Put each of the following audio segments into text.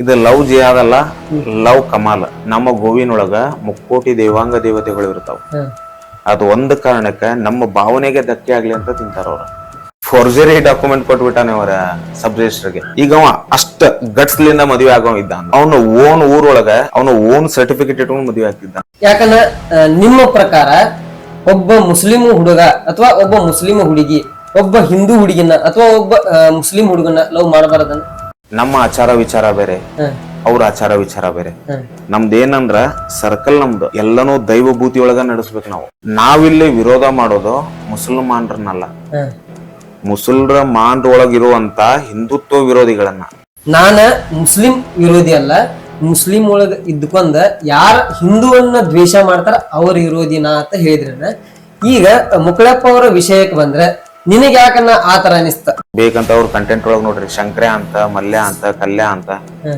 ಇದು love ಜಿಯಾದಲ್ಲ, love ಕಮಾಲ್. ನಮ್ಮ ಗೋವಿನೊಳಗ ಮುಕ್ಕೋಟಿ ದೇವಾಂಗ ದೇವತೆಗಳು ಇರ್ತಾವ. ಅದು ಒಂದು ಕಾರಣಕ್ಕ ನಮ್ಮ ಭಾವನೆಗೆ ಧಕ್ಕೆ ಆಗ್ಲಿ ಅಂತ ತಿಂತಾರ ಅವ್ರ. ಫೋರ್ಜರಿ ಡಾಕ್ಯುಮೆಂಟ್ ಕೊಟ್ಬಿಟ್ಟಾನೆ ಅವರ ಸಬ್ ರಿಜಿಸ್ಟರ್ಗೆ. ಈಗ ಅವ ಅಷ್ಟ ಗಟ್ಸ್ಲಿಂದ ಮದುವೆ ಆಗೋ ಇದ್ದ. ಅವನು ಓನ್ ಊರೊಳಗ ಅವನು ಓನ್ ಸರ್ಟಿಫಿಕೇಟ್ ಇಟ್ಕೊಂಡು ಮದುವೆ ಆಗ್ತಿದ್ದ. ಯಾಕಂದ್ರೆ ನಿಮ್ಮ ಪ್ರಕಾರ ಒಬ್ಬ ಮುಸ್ಲಿಂ ಹುಡುಗ ಅಥವಾ ಒಬ್ಬ ಮುಸ್ಲಿಂ ಹುಡುಗಿ ಒಬ್ಬ ಹಿಂದೂ ಹುಡುಗಿನ ಅಥವಾ ಒಬ್ಬ ಮುಸ್ಲಿಂ ಹುಡುಗನ ಲವ್ ಮಾಡಬಾರದನ್ನ? ನಮ್ಮ ಆಚಾರ ವಿಚಾರ ಬೇರೆ, ಅವ್ರ ಆಚಾರ ವಿಚಾರ ಬೇರೆ. ನಮ್ದೇನಂದ್ರ ಸರ್ಕಲ್ ನಮ್ದು ಎಲ್ಲನೂ ದೈವಭೂತಿ ಒಳಗ ನಡೆಸ್ಬೇಕು. ನಾವಿಲ್ಲಿ ವಿರೋಧ ಮಾಡೋದು ಮುಸಲ್ಮಾನ್ರನ್ನಲ್ಲ, ಮುಸಲ್ರ ಮಾನ್ರೊಳಗಿರುವಂತ ಹಿಂದುತ್ವ ವಿರೋಧಿಗಳನ್ನ. ನಾನ ಮುಸ್ಲಿಂ ವಿರೋಧಿ ಅಲ್ಲ, ಮುಸ್ಲಿಂ ಒಳಗ ಇದ್ಕೊಂಡ ಯಾರ ಹಿಂದೂವನ್ನ ದ್ವೇಷ ಮಾಡ್ತಾರ ಅವ್ರ ವಿರೋಧಿನಾ ಅಂತ ಹೇಳಿದ್ರನ್ನ. ಈಗ ಮುಕ್ಕಳಪ್ಪ ಅವರ ವಿಷಯಕ್ಕೆ ಬಂದ್ರೆ ನಿನಗೆ ಯಾಕನ್ನ ಆತರ ಅನಿಸ್ತ? ಬೇಕಂತ ಅವ್ರ ಕಂಟೆಂಟ್ ಒಳಗ್ ನೋಡ್ರಿ, ಶಂಕ್ರ್ಯ ಅಂತ, ಮಲ್ಯ ಅಂತ, ಕಲ್ಯ ಅಂತ,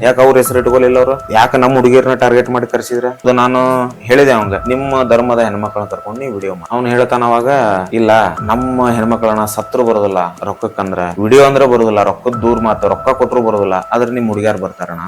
ಯಾಕ ಅವ್ರ ಹೆಸರು ಇಟ್ಕೊಲಿಲ್ಲ ಅವ್ರು? ಯಾಕ ನಮ್ಮ ಹುಡುಗಿಯರ್ನ ಟಾರ್ಗೆಟ್ ಮಾಡಿ ಕರ್ಸಿದ್ರ? ಅದು ನಾನು ಹೇಳಿದೆ ಅವಂಗ, ನಿಮ್ಮ ಧರ್ಮದ ಹೆಣ್ಮಕ್ಳನ್ನ ಕರ್ಕೊಂಡು ನೀವು ವಿಡಿಯೋ ಮಾಡಿ. ಅವ್ನು ಹೇಳ್ತಾನ ಅವಾಗ, ಇಲ್ಲ ನಮ್ಮ ಹೆಣ್ಮಕ್ಳನ್ನ ಸತ್ರು ಬರೋದಿಲ್ಲ ರೊಕ್ಕಕ್ಕಂದ್ರ, ವಿಡಿಯೋ ಅಂದ್ರೆ ಬರೋದಿಲ್ಲ, ರೊಕ್ಕದ ದೂರ ಮಾತು, ರೊಕ್ಕ ಕೊಟ್ರು ಬರೋದಿಲ್ಲ, ಆದ್ರೆ ನಿಮ್ ಹುಡುಗಿಯಾರ್ ಬರ್ತಾರಣ.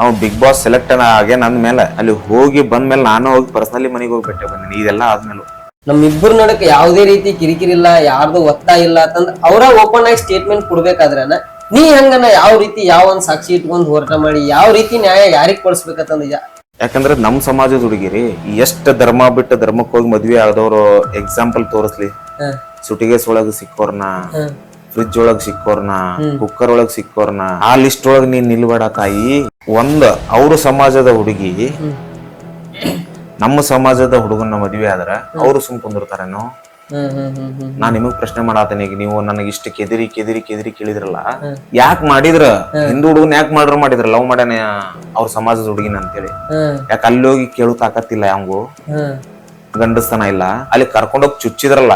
ಅವ್ನು ಬಿಗ್ ಬಾಸ್ ಸೆಲೆಕ್ಟ್ ಆಗಿ ನಂದ್ಮೇಲೆ ಅಲ್ಲಿ ಹೋಗಿ ಬಂದ್ಮೇಲೆ ನಾನು ಹೋಗಿ ಪರ್ಸನಲಿ ಮನೆಗೆ ಹೋಗಿ ಬಿಟ್ಟೆ ಬಂದಿನಿ. ಇದೆಲ್ಲ ಆದ್ಮೇಲೆ ನಮ್ಮಿಬ್ಬರು ನಡಕ್ಕೆ ಯಾವುದೇ ರೀತಿ ಕಿರಿಕಿರಿ ಇಲ್ಲ, ಯಾರ್ದು ಒತ್ತಾಯ ಇಲ್ಲ ಅಂತಂದ್ರ ಅವರ ಓಪನ್ ಆಗಿ ಸ್ಟೇಟ್ಮೆಂಟ್ ಕೊಡ್ಬೇಕಾದ್ರನ ನೀ ಹಂಗನ ಯಾವ ರೀತಿ ಯಾವ ಒಂದ್ ಸಾಕ್ಷಿ ಇಟ್ಕೊಂಡ್ ಹೋರಾಟ ಮಾಡಿ ಯಾವ ರೀತಿ ನ್ಯಾಯ ಯಾರಿಗ್ ಕೊಡಿಸ್ಬೇಕಂತಂದ? ಯಾಕಂದ್ರೆ ನಮ್ ಸಮಾಜದ ಹುಡುಗಿರಿ ಎಷ್ಟ್ ಧರ್ಮ ಬಿಟ್ಟು ಧರ್ಮಕ್ಕೆ ಹೋಗಿ ಮದ್ವೆ ಆದವ್ರು ಎಕ್ಸಾಂಪಲ್ ತೋರಿಸ್ಲಿ. ಸುಟಿಗೆಸ್ ಒಳಗ್ ಸಿಕ್ಕೋರ್ನ, ಫ್ರಿಜ್ ಒಳಗ್ ಸಿಕ್ಕೋರ್ನ, ಕುಕ್ಕರ್ ಒಳಗ್ ಸಿಕ್ಕೋರ್ನ, ಆ ಲಿಸ್ಟ್ ಒಳಗ್ ನೀನ್ ನಿಲ್ಬೇಡ ತಾಯಿ. ಒಂದ್ ಅವ್ರ ಸಮಾಜದ ಹುಡುಗಿ ನಮ್ಮ ಸಮಾಜದ ಹುಡುಗನ ಮದ್ವೆ ಆದ್ರ ಅವ್ರು ಸುಮ್ ಕುಂದಿರ್ತಾರೇನೋ? ನಾ ನಿಮಗ್ ಪ್ರಶ್ನೆ ಮಾಡಾತೇನೆ. ಈಗ ನೀವು ನನಗೆ ಇಷ್ಟ ಕೆದಿರಿ ಕೆದಿರಿ ಕೆದಿರಿ ಕೇಳಿದ್ರಲ್ಲ, ಯಾಕೆ ಮಾಡಿದ್ರ? ಹಿಂದೂ ಹುಡುಗನ್ ಯಾಕೆ ಮಾಡಿದ್ರ? ಲವ್ ಮಾಡ್ಯಾನ ಅವ್ರ ಸಮಾಜದ ಹುಡುಗಿನ ಅಂತೇಳಿ. ಯಾಕೆ ಅಲ್ಲಿ ಹೋಗಿ ಕೇಳು ತಾಕತ್ತಿಲ್ಲ ಯಾವಂಗು, ಗಂಡಸ್ತನ ಇಲ್ಲ. ಅಲ್ಲಿ ಕರ್ಕೊಂಡೋಗಿ ಚುಚ್ಚಿದ್ರಲ್ಲ,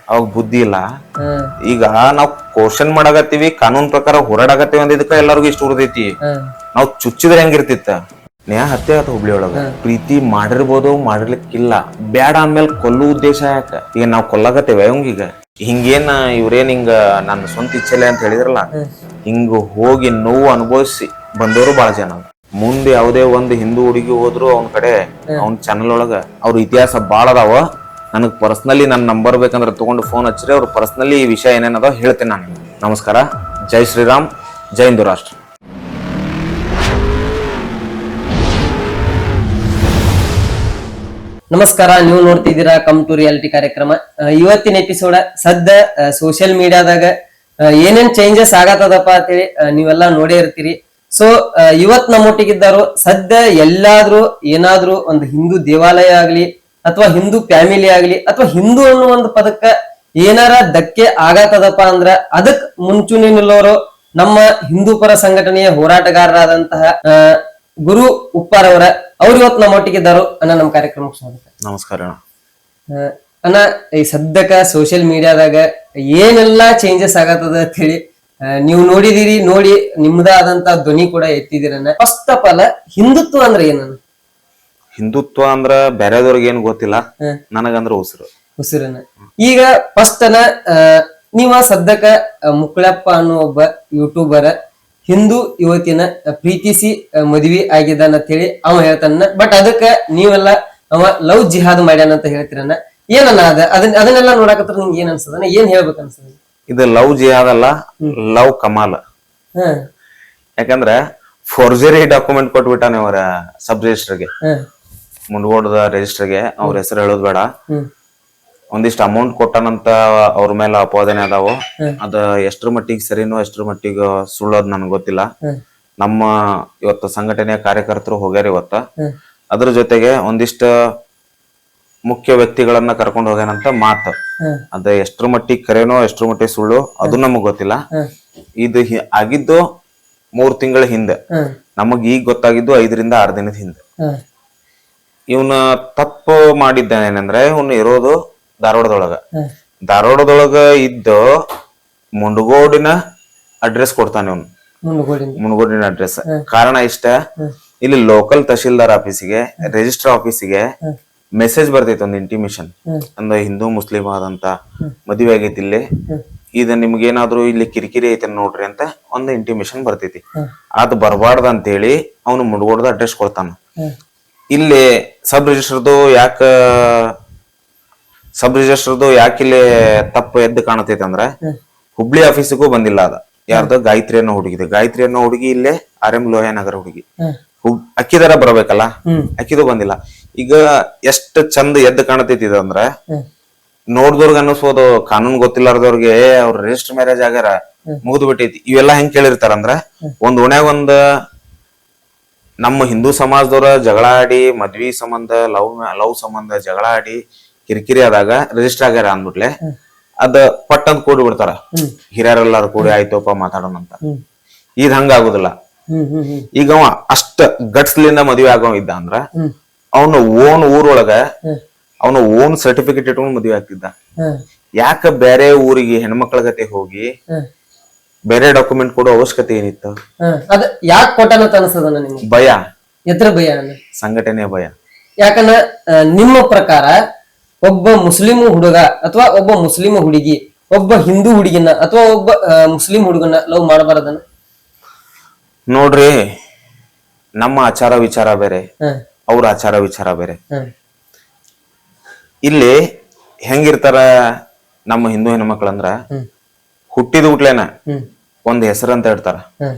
ಅವಾಗ ಬುದ್ಧಿ ಇಲ್ಲ. ಈಗ ನಾವ್ ಕ್ವಶನ್ ಮಾಡಾಕತ್ತೀವಿ, ಕಾನೂನ್ ಪ್ರಕಾರ ಹೋರಾಡಕತ್ತೀವಿ ಅಂದಿದ್ದಕ್ಕ ಎಲ್ಲರಿಗೂ ಇಷ್ಟ ಉರ್ದೈತಿ. ನಾವ್ ಚುಚ್ಚಿದ್ರೆ ಹೆಂಗಿರ್ತಿತ್ತ? ನ್ಯಾಯ ಹತ್ಯೆ ಆತ ಹುಬ್ಳಿ ಒಳಗ. ಪ್ರೀತಿ ಮಾಡಿರ್ಬೋದು, ಮಾಡಿರ್ಲಿಕ್ಕಿಲ್ಲ. ಬ್ಯಾಡ ಅಂದ್ಮೇಲೆ ಕೊಲ್ಲು ಉದ್ದೇಶ ಯಾಕ? ಈಗ ನಾವ್ ಕೊಲ್ಲಾಗತ್ತೇವೆ ಅವಂಗೀಗ. ಹಿಂಗೇನ ಇವ್ರೇನ್ ಹಿಂಗ ನನ್ನ ಸ್ವಂತ ಇಚ್ಛೆಲೆ ಅಂತ ಹೇಳಿದ್ರಲ್ಲ, ಹಿಂಗ ಹೋಗಿ ನೋವು ಅನುಭವಿಸಿ ಬಂದವರು ಬಾಳ ಜನ. ಮುಂದೆ ಯಾವುದೇ ಒಂದು ಹಿಂದೂ ಹುಡುಗಿ ಹೋದ್ರು ಅವನ ಕಡೆ ಅವ್ನ ಚಾನಲ್ ಒಳಗ ಅವ್ರ ಇತಿಹಾಸ ಬಾಳ ಅದಾವ. ನನಗ್ ಪರ್ಸನಲಿ ನನ್ನ ನಂಬರ್ ಬೇಕಂದ್ರೆ ತಗೊಂಡು ಫೋನ್ ಹಚ್ಚಿರಿ, ಅವ್ರ ಪರ್ಸನಲಿ ಈ ವಿಷಯ ಏನೇನದ ಹೇಳ್ತೇನೆ ನಾನು. ನಮಸ್ಕಾರ. ಜೈ ಶ್ರೀರಾಮ್, ಜೈ ಹಿಂದೂ ರಾಷ್ಟ್ರ. ನಮಸ್ಕಾರ, ನೀವು ನೋಡ್ತಿದ್ದೀರಾ ಕಮ್ ಟು ರಿಯಾಲಿಟಿ ಕಾರ್ಯಕ್ರಮ. ಇವತ್ತಿನ ಎಪಿಸೋಡ್ ಸದ್ಯ ಸೋಷಿಯಲ್ ಮೀಡಿಯಾದಾಗ ಏನೇನ್ ಚೇಂಜಸ್ ಆಗತ್ತದಪ್ಪ ಅಂತೇಳಿ ನೀವೆಲ್ಲಾ ನೋಡೇ ಇರ್ತೀರಿ. ಸೊ ಇವತ್ ನಮ್ಮೊಟ್ಟಿಗಿದ್ದಾರು ಸದ್ಯ ಎಲ್ಲಾದ್ರೂ ಏನಾದ್ರೂ ಒಂದು ಹಿಂದೂ ದೇವಾಲಯ ಆಗ್ಲಿ ಅಥವಾ ಹಿಂದೂ ಫ್ಯಾಮಿಲಿ ಆಗ್ಲಿ ಅಥವಾ ಹಿಂದೂ ಅನ್ನೋ ಒಂದು ಪದಕ್ಕ ಏನಾರ ಧಕ್ಕೆ ಆಗತ್ತದಪ್ಪ ಅಂದ್ರ ಅದಕ್ ಮುಂಚೂಣಿ ನಿಲ್ಲೋರು ನಮ್ಮ ಹಿಂದೂ ಪರ ಸಂಘಟನೆಯ ಹೋರಾಟಗಾರರಾದಂತಹ ಗುರು ಉಪ್ಪಾರ್ ಅವರ. ಅವ್ರು ಇವತ್ತು ನಮ್ಮೊಟ್ಟಿಗಿದ್ದಾರು. ಅಣ್ಣ, ನಮ್ಮ ಕಾರ್ಯಕ್ರಮಕ್ಕೆ ಸ್ವಾಗತ. ನಮಸ್ಕಾರ ಅಣ್ಣ. ಈ ಸದ್ಯಕ್ಕ ಸೋಷಿಯಲ್ ಮೀಡಿಯಾದಾಗ ಏನೆಲ್ಲಾ ಚೇಂಜಸ್ ಆಗತ್ತದ ಅಂತ ಹೇಳಿ ನೀವು ನೋಡಿದಿರಿ, ನೋಡಿ ನಿಮ್ದ ಆದಂತ ಧ್ವನಿ ಕೂಡ ಎತ್ತಿದಿರಣ್ಣ. ಫಸ್ಟ್ ಆಫ್ ಆಲ್ ಹಿಂದುತ್ವ ಅಂದ್ರೆ ಏನನ್ನ? ಹಿಂದುತ್ವ ಅಂದ್ರ ಬೇರೆದವ್ರಿಗೆ ಏನ್ ಗೊತ್ತಿಲ್ಲ, ನನಗಂದ್ರ ಉಸಿರನ್ನ. ಈಗ ಫಸ್ಟ್ ನೀವ ಸದ್ಯಕ್ಕ ಮುಕ್ಕಳಪ್ಪ ಅನ್ನೋ ಒಬ್ಬ ಯೂಟ್ಯೂಬರ್ ಹಿಂದೂ ಯುವತಿನ ಪ್ರೀತಿಸಿ ಮದ್ವಿ ಆಗಿದ್ದಾನ ಅಂತ ಹೇಳಿ ಅವ ಹೇಳ್ತಾನ. ಬಟ್ ಅದಕ್ಕ ನೀವೆಲ್ಲ ಅವ ಲವ್ ಜಿಹಾದ್ ಮಾಡ್ಯಾನ ಅಂತ ಹೇಳ್ತೀರಣ್ಣ. ಏನನ್ನ ಅದನ್ನೆಲ್ಲ ನೋಡಕತ್ರ ನಿಂಗೆ ಏನ್ ಅನ್ಸದ? ಏನ್ ಹೇಳ್ಬೇಕು ಅನ್ಸದ? ಇದು ಲವ್ ಜಿಹಾದ್ ಅಲ್ಲ, ಲವ್ ಕಮಾಲ್. ಯಾಕಂದ್ರ ಫೋರ್ಜರಿ ಡಾಕ್ಯುಮೆಂಟ್ ಕೊಟ್ಬಿಟ್ಟಾನೆ ಅವರ ಸಬ್ ರಿಜಿಸ್ಟರ್ಗೆ, ಮುಂಡ್ಗೋಡದ ರಿಜಿಸ್ಟರ್ಗೆ. ಅವ್ರ ಹೆಸರು ಹೇಳೋದ್ ಬೇಡ. ಒಂದಿಷ್ಟು ಅಮೌಂಟ್ ಕೊಟ್ಟನಂತ ಅವ್ರ ಮೇಲೆ ಅಪವಾದನೆ ಅದಾವು. ಅದ ಎಷ್ಟ್ರ ಮಟ್ಟಿಗೆ ಸರಿನೋ ಎಷ್ಟ್ರ ಮಟ್ಟಿಗೆ ಸುಳ್ಳೋದ್ ನನ್ಗೆ ಗೊತ್ತಿಲ್ಲ. ನಮ್ಮ ಇವತ್ತು ಸಂಘಟನೆಯ ಕಾರ್ಯಕರ್ತರು ಹೋಗ್ಯಾರ ಇವತ್ತ. ಅದ್ರ ಜೊತೆಗೆ ಒಂದಿಷ್ಟ ಮುಖ್ಯ ವ್ಯಕ್ತಿಗಳನ್ನ ಕರ್ಕೊಂಡು ಹೋಗ್ಯಾನಂತ ಮಾತು. ಅದ ಎಷ್ಟ್ರ ಮಟ್ಟಿಗೆ ಕರೆನೋ ಎಷ್ಟ್ರ ಮಟ್ಟಿಗೆ ಸುಳ್ಳು ಅದು ನಮಗ್ ಗೊತ್ತಿಲ್ಲ. ಇದು ಆಗಿದ್ದು 3 ತಿಂಗಳ ಹಿಂದೆ. ನಮಗ್ ಈಗ ಗೊತ್ತಾಗಿದ್ದು 5 ರಿಂದ 6 ದಿನದ ಹಿಂದೆ. ಇವನ ತಪ್ಪು ಮಾಡಿದ್ದಾನೇನಂದ್ರೆ, ಇವನು ಇರೋದು ಧಾರವಾಡದೊಳಗ ಇದ್ದು ಮುಂಡಗೋಡಿನ ಅಡ್ರೆಸ್ ಕೊಡ್ತಾನೆ ಇವನು. ಮುನಗೋಡಿನ ಅಡ್ರೆಸ್ ಕಾರಣ ಇಷ್ಟ, ಇಲ್ಲಿ ಲೋಕಲ್ ತಹಶೀಲ್ದಾರ್ ಆಫೀಸಿಗೆ, ರಿಜಿಸ್ಟರ್ ಆಫೀಸಿಗೆ ಮೆಸೇಜ್ ಬರ್ತೈತಿ, ಒಂದು ಇಂಟಿಮೇಶನ್. ಅಂದ್ರೆ ಹಿಂದೂ ಮುಸ್ಲಿಂ ಆದಂತ ಮದುವೆ ಆಗೈತಿ ಇಲ್ಲಿ, ಇದು ನಿಮ್ಗೇನಾದ್ರು ಇಲ್ಲಿ ಕಿರಿಕಿರಿ ಐತೆ ನೋಡ್ರಿ ಅಂತ ಒಂದು ಇಂಟಿಮೇಶನ್ ಬರ್ತೈತಿ. ಅದ್ ಬರಬಾರ್ದ ಅಂತೇಳಿ ಅವನು ಮುಡ್ಗೋಡ್ದ ಅಡ್ರೆಸ್ ಕೊಡ್ತಾನ. ಇಲ್ಲಿ ಸಬ್ ರಿಜಿಸ್ಟರ್ದು ಯಾಕಿಲ್ಲಿ ತಪ್ಪು ಎದ್ದು ಕಾಣತೈತೆ ಅಂದ್ರ ಹುಬ್ಳಿ ಆಫೀಸಿಗೂ ಬಂದಿಲ್ಲ ಅದ. ಯಾರ್ದು ಗಾಯತ್ರಿ ಅನ್ನೋ ಹುಡುಗಿ ಇಲ್ಲೇ RM ಲೋಹ ನಗರ ಹುಡುಗಿ. ಅಕ್ಕಿದಾರ ಬರ್ಬೇಕಲ್ಲ, ಅಕ್ಕಿದು ಬಂದಿಲ್ಲ. ಈಗ ಎಷ್ಟ್ ಚಂದ ಎದ್ದು ಕಾಣತೈತಿ ಅಂದ್ರ ನೋಡ್ದವ್ರಿಗೆ ಅನ್ನಿಸ್ಬೋದು ಕಾನೂನ್ ಗೊತ್ತಿಲ್ಲಾರ್ದವ್ರಿಗೆ ಅವ್ರ ರಿಜಿಸ್ಟರ್ ಮ್ಯಾರೇಜ್ ಆಗ್ಯಾರ ಮುಗಿದು ಬಿಟ್ಟೈತಿ. ಇವೆಲ್ಲಾ ಹೆಂಗ್ ಕೇಳಿರ್ತಾರಂದ್ರ ಒಂದ್ ಓಣ್ಯಾಗ ನಮ್ಮ ಹಿಂದೂ ಸಮಾಜದವ್ರ ಜಗಳ ಆಡಿ ಮದ್ವಿ ಸಂಬಂಧ ಲವ್ ಸಂಬಂಧ ಜಗಳ ಆಡಿ ಕಿರಿಕಿರಿ ಆದಾಗ ರಿಜಿಸ್ಟರ್ ಆಗ್ಯಾರ ಅಂದ್ಬಿಟ್ಲೆ ಅದ ಪಟ್ಟಂತ ಕೂಡಿ ಬಿಡ್ತಾರ. ಹಿರಿಯರೆಲ್ಲಾರು ಕೂಡಿ ಆಯ್ತಪ್ಪ ಮಾತಾಡೋಣ ಅಂತ. ಇದ್ ಹಂಗ ಆಗುದಿಲ್ಲ. ಈಗ ಅವ ಅಷ್ಟ ಗಟ್ಸ್ಲಿಂದ ಮದ್ವೆ ಆಗವ ಇದ್ದ ಅಂದ್ರ ಅವನು ಓನ್ ಊರೊಳಗ ಅವನು ಓನ್ ಸರ್ಟಿಫಿಕೇಟ್ ಇಟ್ಕೊಂಡು ಮದ್ವೆ ಆಗ್ತಿದ್ದ. ಯಾಕ ಬೇರೆ ಊರಿಗೆ ಹೆಣ್ಮಕ್ಳ ಗತೆ ಹೋಗಿ ಬೇರೆ ಡಾಕ್ಯುಮೆಂಟ್ ಕೊಡೋ ಅವಶ್ಯಕತೆ ಏನಿತ್ತು? ಅದ ಯಾಕೆ ಕೊಟ್ಟನಂತ ಅನ್ಸದ ನಿಮ್ಗೆ? ಭಯ. ಎದ್ರ ಭಯ? ಸಂಘಟನೆಯ ಭಯ. ಯಾಕಂದ್ರ ನಿಮ್ಮ ಪ್ರಕಾರ ಒಬ್ಬ ಮುಸ್ಲಿಂ ಹುಡುಗ ಅಥವಾ ಒಬ್ಬ ಮುಸ್ಲಿಂ ಹುಡುಗಿ ಒಬ್ಬ ಹಿಂದೂ ಹುಡುಗಿನ ಅಥವಾ ಒಬ್ಬ ಮುಸ್ಲಿಂ ಹುಡುಗನ ಲವ್ ಮಾಡಬಾರದನ? ನೋಡ್ರಿ, ನಮ್ಮ ಆಚಾರ ವಿಚಾರ ಬೇರೆ, ಅವ್ರ ಆಚಾರ ವಿಚಾರ ಬೇರೆ. ಇಲ್ಲಿ ಹೆಂಗಿರ್ತಾರ ನಮ್ಮ ಹಿಂದೂ ಹೆಣ್ಮಕ್ಳಂದ್ರ ಹುಟ್ಟಿದ ಹುಟ್ಲೇನ ಒಂದ್ ಹೆಸರು ಅಂತ ಇಡ್ತಾರ,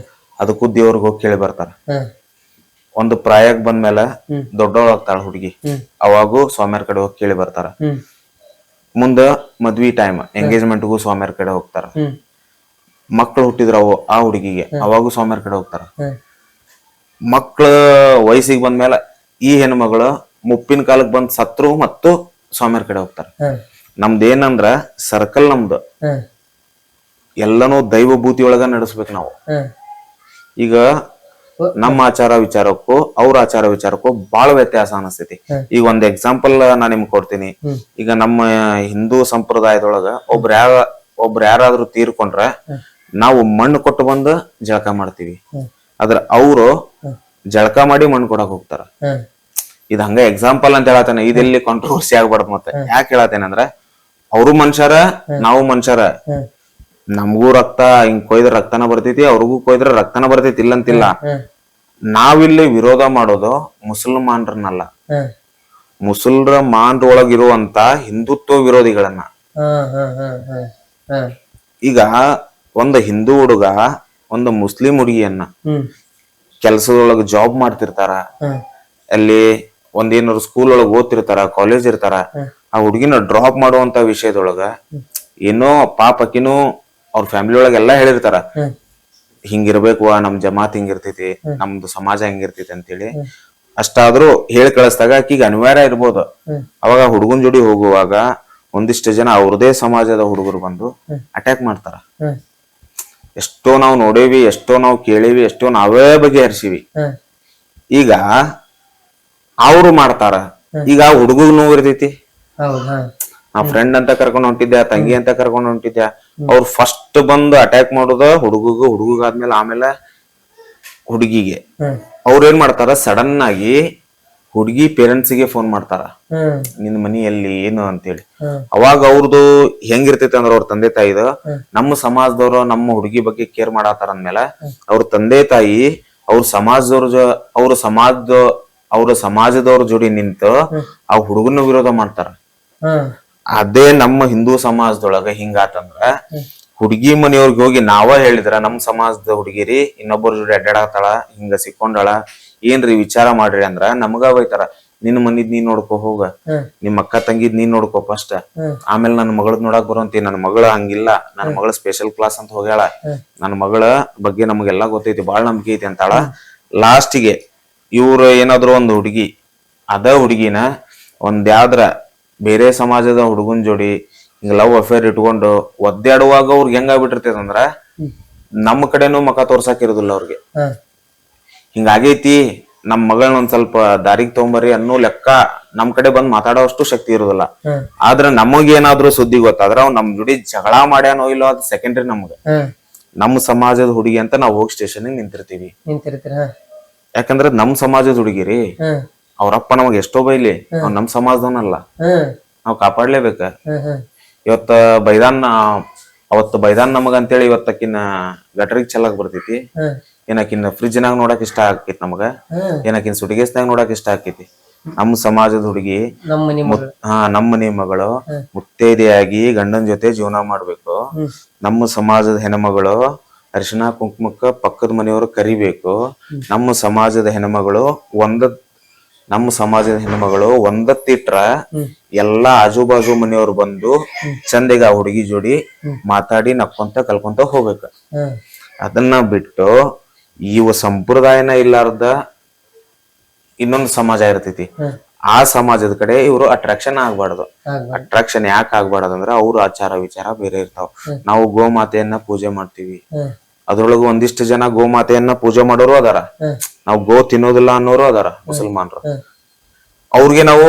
ಅದಕ್ಕೂ ದೇವ್ರಿಗೆ ಹೋಗಿ ಕೇಳಿ ಬರ್ತಾರ. ಒಂದು ಪ್ರಾಯಕ್ ಬಂದ್ಮೇಲೆ ದೊಡ್ಡವಳಾಗ್ತಾಳ ಹುಡುಗಿ, ಅವಾಗೂ ಸ್ವಾಮಿಯರ್ ಕಡೆ ಹೋಗಿ ಕೇಳಿ ಬರ್ತಾರ. ಮುಂದ ಮದ್ವಿ ಟೈಮ್ ಎಂಗೇಜ್ಮೆಂಟ್ಗೂ ಸ್ವಾಮಿಯರ್ ಕಡೆ ಹೋಗ್ತಾರ. ಮಕ್ಳು ಹುಟ್ಟಿದ್ರ ಆ ಹುಡುಗಿಗೆ ಅವಾಗೂ ಸ್ವಾಮಿಯರ್ ಕಡೆ ಹೋಗ್ತಾರ. ಮಕ್ಳ ವಯಸ್ಸಿಗೆ ಬಂದ್ಮೇಲೆ ಈ ಹೆಣ್ಮಗಳು ಮುಪ್ಪಿನ ಕಾಲಕ್ಕೆ ಬಂದ್ ಸತ್ರು ಮತ್ತು ಸ್ವಾಮಿಯರ್ ಕಡೆ ಹೋಗ್ತಾರ. ನಮ್ದೇನಂದ್ರ ಸರ್ಕಲ್ ನಮ್ದು ಎಲ್ಲನೂ ದೈವ ಭೂತಿ ಒಳಗ ನಡೆಸ್ಬೇಕು ನಾವು. ಈಗ ನಮ್ಮ ಆಚಾರ ವಿಚಾರಕ್ಕೂ ಅವ್ರ ಆಚಾರ ವಿಚಾರಕ್ಕೂ ಬಹಳ ವ್ಯತ್ಯಾಸ ಅನಿಸ್ತೈತಿ. ಈಗ ಒಂದ್ ಎಕ್ಸಾಂಪಲ್ ನಾ ನಿಮ್ಗೆ ಕೊಡ್ತೀನಿ. ಈಗ ನಮ್ಮ ಹಿಂದೂ ಸಂಪ್ರದಾಯದೊಳಗ ಒಬ್ರ ಯಾರಾದ್ರೂ ತೀರ್ಕೊಂಡ್ರ ನಾವು ಮಣ್ಣು ಕೊಟ್ಟು ಬಂದು ಜಳಕ ಮಾಡ್ತೀವಿ. ಆದ್ರ ಅವರು ಜಳಕ ಮಾಡಿ ಮಣ್ಣು ಕೊಡಕ್ ಹೋಗ್ತಾರ. ಇದ್ ಹಂಗ ಎಕ್ಸಾಂಪಲ್ ಅಂತ ಹೇಳತ್ತೇನೆ. ಇದೆಲ್ಲಿ ಕಾಂಟ್ರವರ್ಸಿ ಆಗ್ಬಾರ್ದು. ಮತ್ತೆ ಯಾಕೆ ಹೇಳತ್ತೇನೆ ಅಂದ್ರ ಅವರು ಮನುಷ್ಯರ, ನಾವು ಮನುಷ್ಯರ. ನಮಗೂ ರಕ್ತ ಹಿಂಗ್ ಕೊಯ್ದ್ರ ರಕ್ತನ ಬರ್ತೈತಿ, ಅವ್ರಿಗೂ ಕೊಯ್ದ್ರ ರಕ್ತನ ಬರ್ತೈತಿ, ಇಲ್ಲಂತಿಲ್ಲ. ನಾವಿಲ್ಲಿ ವಿರೋಧ ಮಾಡೋದು ಮುಸಲ್ಮಾನ್ರನ್ನಲ್ಲ, ಮುಸಲ್ಮಾನ್ರೊಳಗಿರುವಂತ ಹಿಂದುತ್ವ ವಿರೋಧಿಗಳನ್ನ. ಈಗ ಒಂದು ಹಿಂದೂ ಹುಡುಗ ಒಂದು ಮುಸ್ಲಿಂ ಹುಡುಗಿಯನ್ನ ಕೆಲ್ಸದೊಳಗ ಜಾಬ್ ಮಾಡ್ತಿರ್ತಾರ, ಅಲ್ಲಿ ಒಂದೇನಾದ್ರು ಸ್ಕೂಲ್ ಒಳಗ್ ಓದ್ತಿರ್ತಾರ, ಕಾಲೇಜ್ ಇರ್ತಾರ. ಆ ಹುಡುಗಿನ ಡ್ರಾಪ್ ಮಾಡುವಂತ ವಿಷಯದೊಳಗ ಏನೋ ಪಾಪಕಿನೂ ಅವ್ರ ಫ್ಯಾಮಿಲಿ ಒಳಗ ಎಲ್ಲಾ ಹೇಳಿರ್ತಾರ, ಹಿಂಗಿರ್ಬೇಕು, ನಮ್ ಜಮಾತ್ ಹಿಂಗಿರ್ತೈತಿ, ನಮ್ದು ಸಮಾಜ ಹಿಂಗಿರ್ತೈತಿ ಅಂತೇಳಿ. ಅಷ್ಟಾದ್ರೂ ಹೇಳಿ ಕಳಿಸ್ದಾಗ ಆಕಿಗೆ ಅನಿವಾರ್ಯ ಇರ್ಬೋದು. ಅವಾಗ ಹುಡುಗನ್ ಜೋಡಿ ಹೋಗುವಾಗ ಒಂದಿಷ್ಟು ಜನ ಅವ್ರದೇ ಸಮಾಜದ ಹುಡುಗರು ಬಂದು ಅಟ್ಯಾಕ್ ಮಾಡ್ತಾರ. ಎಷ್ಟೋ ನಾವು ನೋಡೇವಿ, ಎಷ್ಟೋ ನಾವು ಕೇಳೇವಿ, ಎಷ್ಟೋ ನಾವೇ ಬಗೆಹರಿಸಿವಿ. ಈಗ ಅವ್ರು ಮಾಡ್ತಾರ. ಈಗ ಹುಡುಗಗ್ ನೋವು ಇರ್ತೈತಿ. ನಾ ಫ್ರೆಂಡ್ ಅಂತ ಕರ್ಕೊಂಡ್ ಹೊಂಟಿದ್ದೆ, ತಂಗಿ ಅಂತ ಕರ್ಕೊಂಡ್ ಹೊಂಟಿದ್ದೆ. ಅವ್ರು ಫಸ್ಟ್ ಬಂದು ಅಟ್ಯಾಕ್ ಮಾಡೋದ ಹುಡುಗಾದ್ಮೇಲೆ ಆಮೇಲೆ ಹುಡುಗಿಗೆ. ಅವ್ರ ಏನ್ ಮಾಡ್ತಾರ, ಸಡನ್ ಆಗಿ ಹುಡುಗಿ ಪೇರೆಂಟ್ಸ್ ಗೆ ಫೋನ್ ಮಾಡ್ತಾರ, ನಿನ್ ಮನೆಯಲ್ಲಿ ಏನು ಅಂತೇಳಿ. ಅವಾಗ ಅವ್ರದ್ದು ಹೆಂಗಿರ್ತೈತಿ ಅಂದ್ರ ಅವ್ರ ತಂದೆ ತಾಯಿದ ನಮ್ಮ ಸಮಾಜದವ್ರು ನಮ್ಮ ಹುಡುಗಿ ಬಗ್ಗೆ ಕೇರ್ ಮಾಡಾತಾರ ಅಂದ್ಮೇಲೆ ಅವ್ರ ತಂದೆ ತಾಯಿ ಅವ್ರ ಸಮಾಜದವ್ರ ಜೋಡಿ ನಿಂತು ಆ ಹುಡುಗನ ವಿರೋಧ ಮಾಡ್ತಾರ. ಅದೇ ನಮ್ಮ ಹಿಂದೂ ಸಮಾಜದೊಳಗ ಹಿಂಗಾತಂದ್ರ ಹುಡುಗಿ ಮನೆಯವ್ರಿಗೆ ಹೋಗಿ ನಾವ ಹೇಳಿದ್ರ ನಮ್ ಸಮಾಜದ ಹುಡುಗಿರಿ ಇನ್ನೊಬ್ಬರ ಜೋಡಿ ಅಡ್ಡಾಡತಾಳ, ಹಿಂಗ ಸಿಕ್ಕೊಂಡಾಳ, ಏನ್ರಿ ವಿಚಾರ ಮಾಡ್ರಿ ಅಂದ್ರ ನಮಗ ಬೈತಾರ. ನಿನ್ ಮನಿದ್ ನೀನ್ ನೋಡ್ಕೊ, ಹೋಗ ನಿಮ್ ಅಕ್ಕ ತಂಗಿದ್ ನೀನ್ ನೋಡ್ಕೊ ಫಸ್ಟ್, ಆಮೇಲೆ ನನ್ನ ಮಗಳದ್ ನೋಡಕ್ ಬರುವಂತಿ. ನನ್ನ ಮಗಳ ಹಂಗಿಲ್ಲ, ನನ್ನ ಮಗಳ ಸ್ಪೆಷಲ್ ಕ್ಲಾಸ್ ಅಂತ ಹೋಗ್ಯಾಳ, ನನ್ನ ಮಗಳ ಬಗ್ಗೆ ನಮಗೆಲ್ಲಾ ಗೊತ್ತೈತಿ, ಬಾಳ್ ನಂಬಿಕೆ ಐತಿ ಅಂತಾಳ. ಲಾಸ್ಟಿಗೆ ಇವ್ರು ಏನಾದ್ರು ಒಂದು ಹುಡುಗಿ ಅದ ಹುಡುಗಿನ ಯಾವ್ದ್ರ ಬೇರೆ ಸಮಾಜದ ಹುಡುಗನ್ ಜೋಡಿ ಹಿಂಗ ಲವ್ ಅಫೇರ್ ಇಟ್ಕೊಂಡು ಒದ್ದಾಡುವಾಗ ಅವ್ರಿಗೆ ಹೆಂಗಾಗ್ಬಿಟ್ಟಿರ್ತೈತ ಅಂದ್ರ ನಮ್ಮ ಕಡೆನೂ ಮಕ ತೋರ್ಸಾಕ್ ಇರುದಿಲ್ಲ ಅವ್ರಿಗೆ. ಹಿಂಗಾಗೈತಿ, ನಮ್ ಮಗಳನ್ನ ಒಂದ್ ಸ್ವಲ್ಪ ದಾರಿಗೆ ತಗೊಂಬರ್ರಿ ಅನ್ನೋ ಲೆಕ್ಕ ನಮ್ ಕಡೆ ಬಂದ್ ಮಾತಾಡೋಷ್ಟು ಶಕ್ತಿ ಇರುದಿಲ್ಲ. ಆದ್ರ ನಮಗೇನಾದ್ರೂ ಸುದ್ದಿ ಗೊತ್ತಾದ್ರ ಅವ್ ನಮ್ ಜೋಡಿ ಜಗಳ ಮಾಡ್ಯಾನೋ ಇಲ್ಲೋ ಅದು ಸೆಕೆಂಡ್ರಿ. ನಮ್ಗ ನಮ್ಮ ಸಮಾಜದ ಹುಡುಗಿ ಅಂತ ನಾವ್ ಹೋಗಿ ಸ್ಟೇಷನ್ ನಿಂತಿರ್ತೀವಿ. ಯಾಕಂದ್ರ ನಮ್ ಸಮಾಜದ ಹುಡುಗಿರಿ, ಅವ್ರಪ್ಪ ನಮಗ್ ಎಷ್ಟೋ ಬೈಲಿ, ಅವ್ ನಮ್ ಸಮಾಜದವನಲ್ಲ, ನಾವ್ ಕಾಪಾಡ್ಲೇಬೇಕ. ಇವತ್ತ ಬೈದಾನ್ ಅವತ್ತು ಬೈದಾನ್ ನಮಗ ಅಂತೇಳಿ ಇವತ್ತಕ್ಕಿನ್ನ ಗಟರಿಗೆ ಚೆಲ್ಲಕ್ ಬರ್ತೈತಿ, ಏನಕಿನ್ನ ಫ್ರಿಜ್ನಾಗ ನೋಡಕ್ ಇಷ್ಟ ಆಕೈತಿ ನಮಗ, ಏನಕಿನ್ ಸುಟಿಗೇಸ್ನಾಗ ನೋಡಕ್ ಇಷ್ಟ ಆಕೈತಿ. ನಮ್ಮ ಸಮಾಜದ ಹುಡುಗಿ ನಮ್ಮ ಮನಿ ಮಗಳು. ನಮ್ಮ ಮನೆ ಮಗಳು ಮುತ್ತೈದೆಯಾಗಿ ಗಂಡನ ಜೊತೆ ಜೀವನ ಮಾಡ್ಬೇಕು. ನಮ್ಮ ಸಮಾಜದ ಹೆಣ್ಮಗಳು ಅರಿಶಿನ ಕುಂಕುಮಕ್ಕ ಪಕ್ಕದ ಮನೆಯವರು ಕರಿಬೇಕು. ನಮ್ಮ ಸಮಾಜದ ಹೆಣ್ಮಗಳು ಒಂದತ್ತಿಟ್ರ ಎಲ್ಲಾ ಆಜು ಬಾಜು ಮನೆಯವ್ರು ಬಂದು ಚಂದಿಗ ಆ ಹುಡುಗಿ ಜೋಡಿ ಮಾತಾಡಿ ನಕ್ಕೊಂತ ಕಲ್ಕೊಂತ ಹೋಗ್ಬೇಕ. ಅದನ್ನ ಬಿಟ್ಟು ಇವು ಸಂಪ್ರದಾಯನ ಇಲ್ಲಾರ್ದ ಇನ್ನೊಂದು ಸಮಾಜ ಇರ್ತೈತಿ, ಆ ಸಮಾಜದ ಕಡೆ ಇವರು ಅಟ್ರಾಕ್ಷನ್ ಆಗ್ಬಾರ್ದು. ಅಟ್ರಾಕ್ಷನ್ ಯಾಕೆ ಆಗ್ಬಾರ್ದು ಅಂದ್ರ ಅವ್ರ ಆಚಾರ ವಿಚಾರ ಬೇರೆ ಇರ್ತಾವ. ನಾವು ಗೋಮಾತೆಯನ್ನ ಪೂಜೆ ಮಾಡ್ತೀವಿ, ಅದ್ರೊಳಗ ಒಂದಿಷ್ಟು ಜನ ಗೋಮಾತೆಯನ್ನ ಪೂಜೆ ಮಾಡೋರು ಅದಾರ, ನಾವು ಗೋ ತಿನ್ನೋದಿಲ್ಲ ಅನ್ನೋರು ಅದಾರ ಮುಸಲ್ಮಾನ್ರು. ಅವ್ರಿಗೆ ನಾವು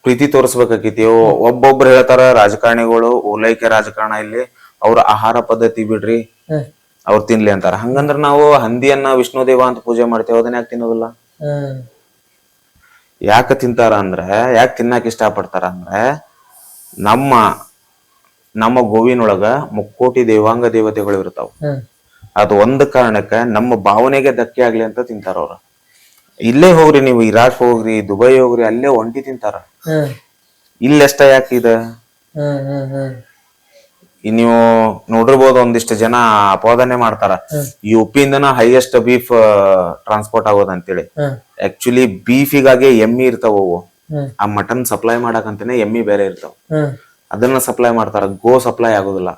ಪ್ರೀತಿ ತೋರಿಸ್ಬೇಕಾಕೈತಿ. ಒಬ್ಬೊಬ್ರು ಹೇಳ್ತಾರ ರಾಜಕಾರಣಿಗಳು ಓಲೈಕೆ ರಾಜಕಾರಣ ಇಲ್ಲಿ, ಅವ್ರ ಆಹಾರ ಪದ್ಧತಿ ಬಿಡ್ರಿ ಅವ್ರು ತಿನ್ಲಿ ಅಂತಾರ. ಹಂಗಂದ್ರ ನಾವು ಹಂದಿಯನ್ನ ವಿಷ್ಣುದೇವ ಅಂತ ಪೂಜೆ ಮಾಡ್ತೇವೆ, ಅದನ್ನ ಯಾಕೆ ತಿನ್ನೋದಿಲ್ಲ? ಯಾಕೆ ತಿಂತಾರ ಅಂದ್ರೆ, ಯಾಕೆ ತಿನ್ನಾಕ ಇಷ್ಟ ಪಡ್ತಾರ ಅಂದ್ರೆ, ನಮ್ಮ ಗೋವಿನೊಳಗ ಮುಕ್ಕೋಟಿ ದೇವಾಂಗ ದೇವತೆಗಳು ಇರ್ತಾವ. ಅದು ಒಂದು ಕಾರಣಕ್ಕ ನಮ್ಮ ಭಾವನೆಗೆ ಧಕ್ಕೆ ಆಗ್ಲಿ ಅಂತ ತಿಂತಾರ ಅವ್ರ. ಇಲ್ಲೇ ಹೋಗ್ರಿ ನೀವು, ಇರಾಕ್ ಹೋಗ್ರಿ, ದುಬೈ ಹೋಗ್ರಿ, ಅಲ್ಲೇ ಒಂಟಿ ತಿಂತಾರ. ಇಲ್ಲೆಷ್ಟ ಯಾಕಿದ? ನೀವು ನೋಡಿರ್ಬೋದು, ಒಂದಿಷ್ಟು ಜನ ಅಪವಾದನೆ ಮಾಡ್ತಾರ, UP ಇಂದನ ಹೈಯೆಸ್ಟ್ ಬೀಫ್ ಟ್ರಾನ್ಸ್ಪೋರ್ಟ್ ಆಗೋದ್ ಅಂತೇಳಿ. ಆಕ್ಚುಲಿ ಬೀಫಿಗಾಗೆ ಎಮ್ಮಿ ಇರ್ತಾವ, ಆ ಮಟನ್ ಸಪ್ಲೈ ಮಾಡಕಂತಾನೆ ಎಮ್ಮಿ ಬೇರೆ ಇರ್ತಾವ, ಅದನ್ನ ಸಪ್ಲೈ ಮಾಡ್ತಾರ. ಗೋ ಸಪ್ಲೈ ಆಗೋದಿಲ್ಲ.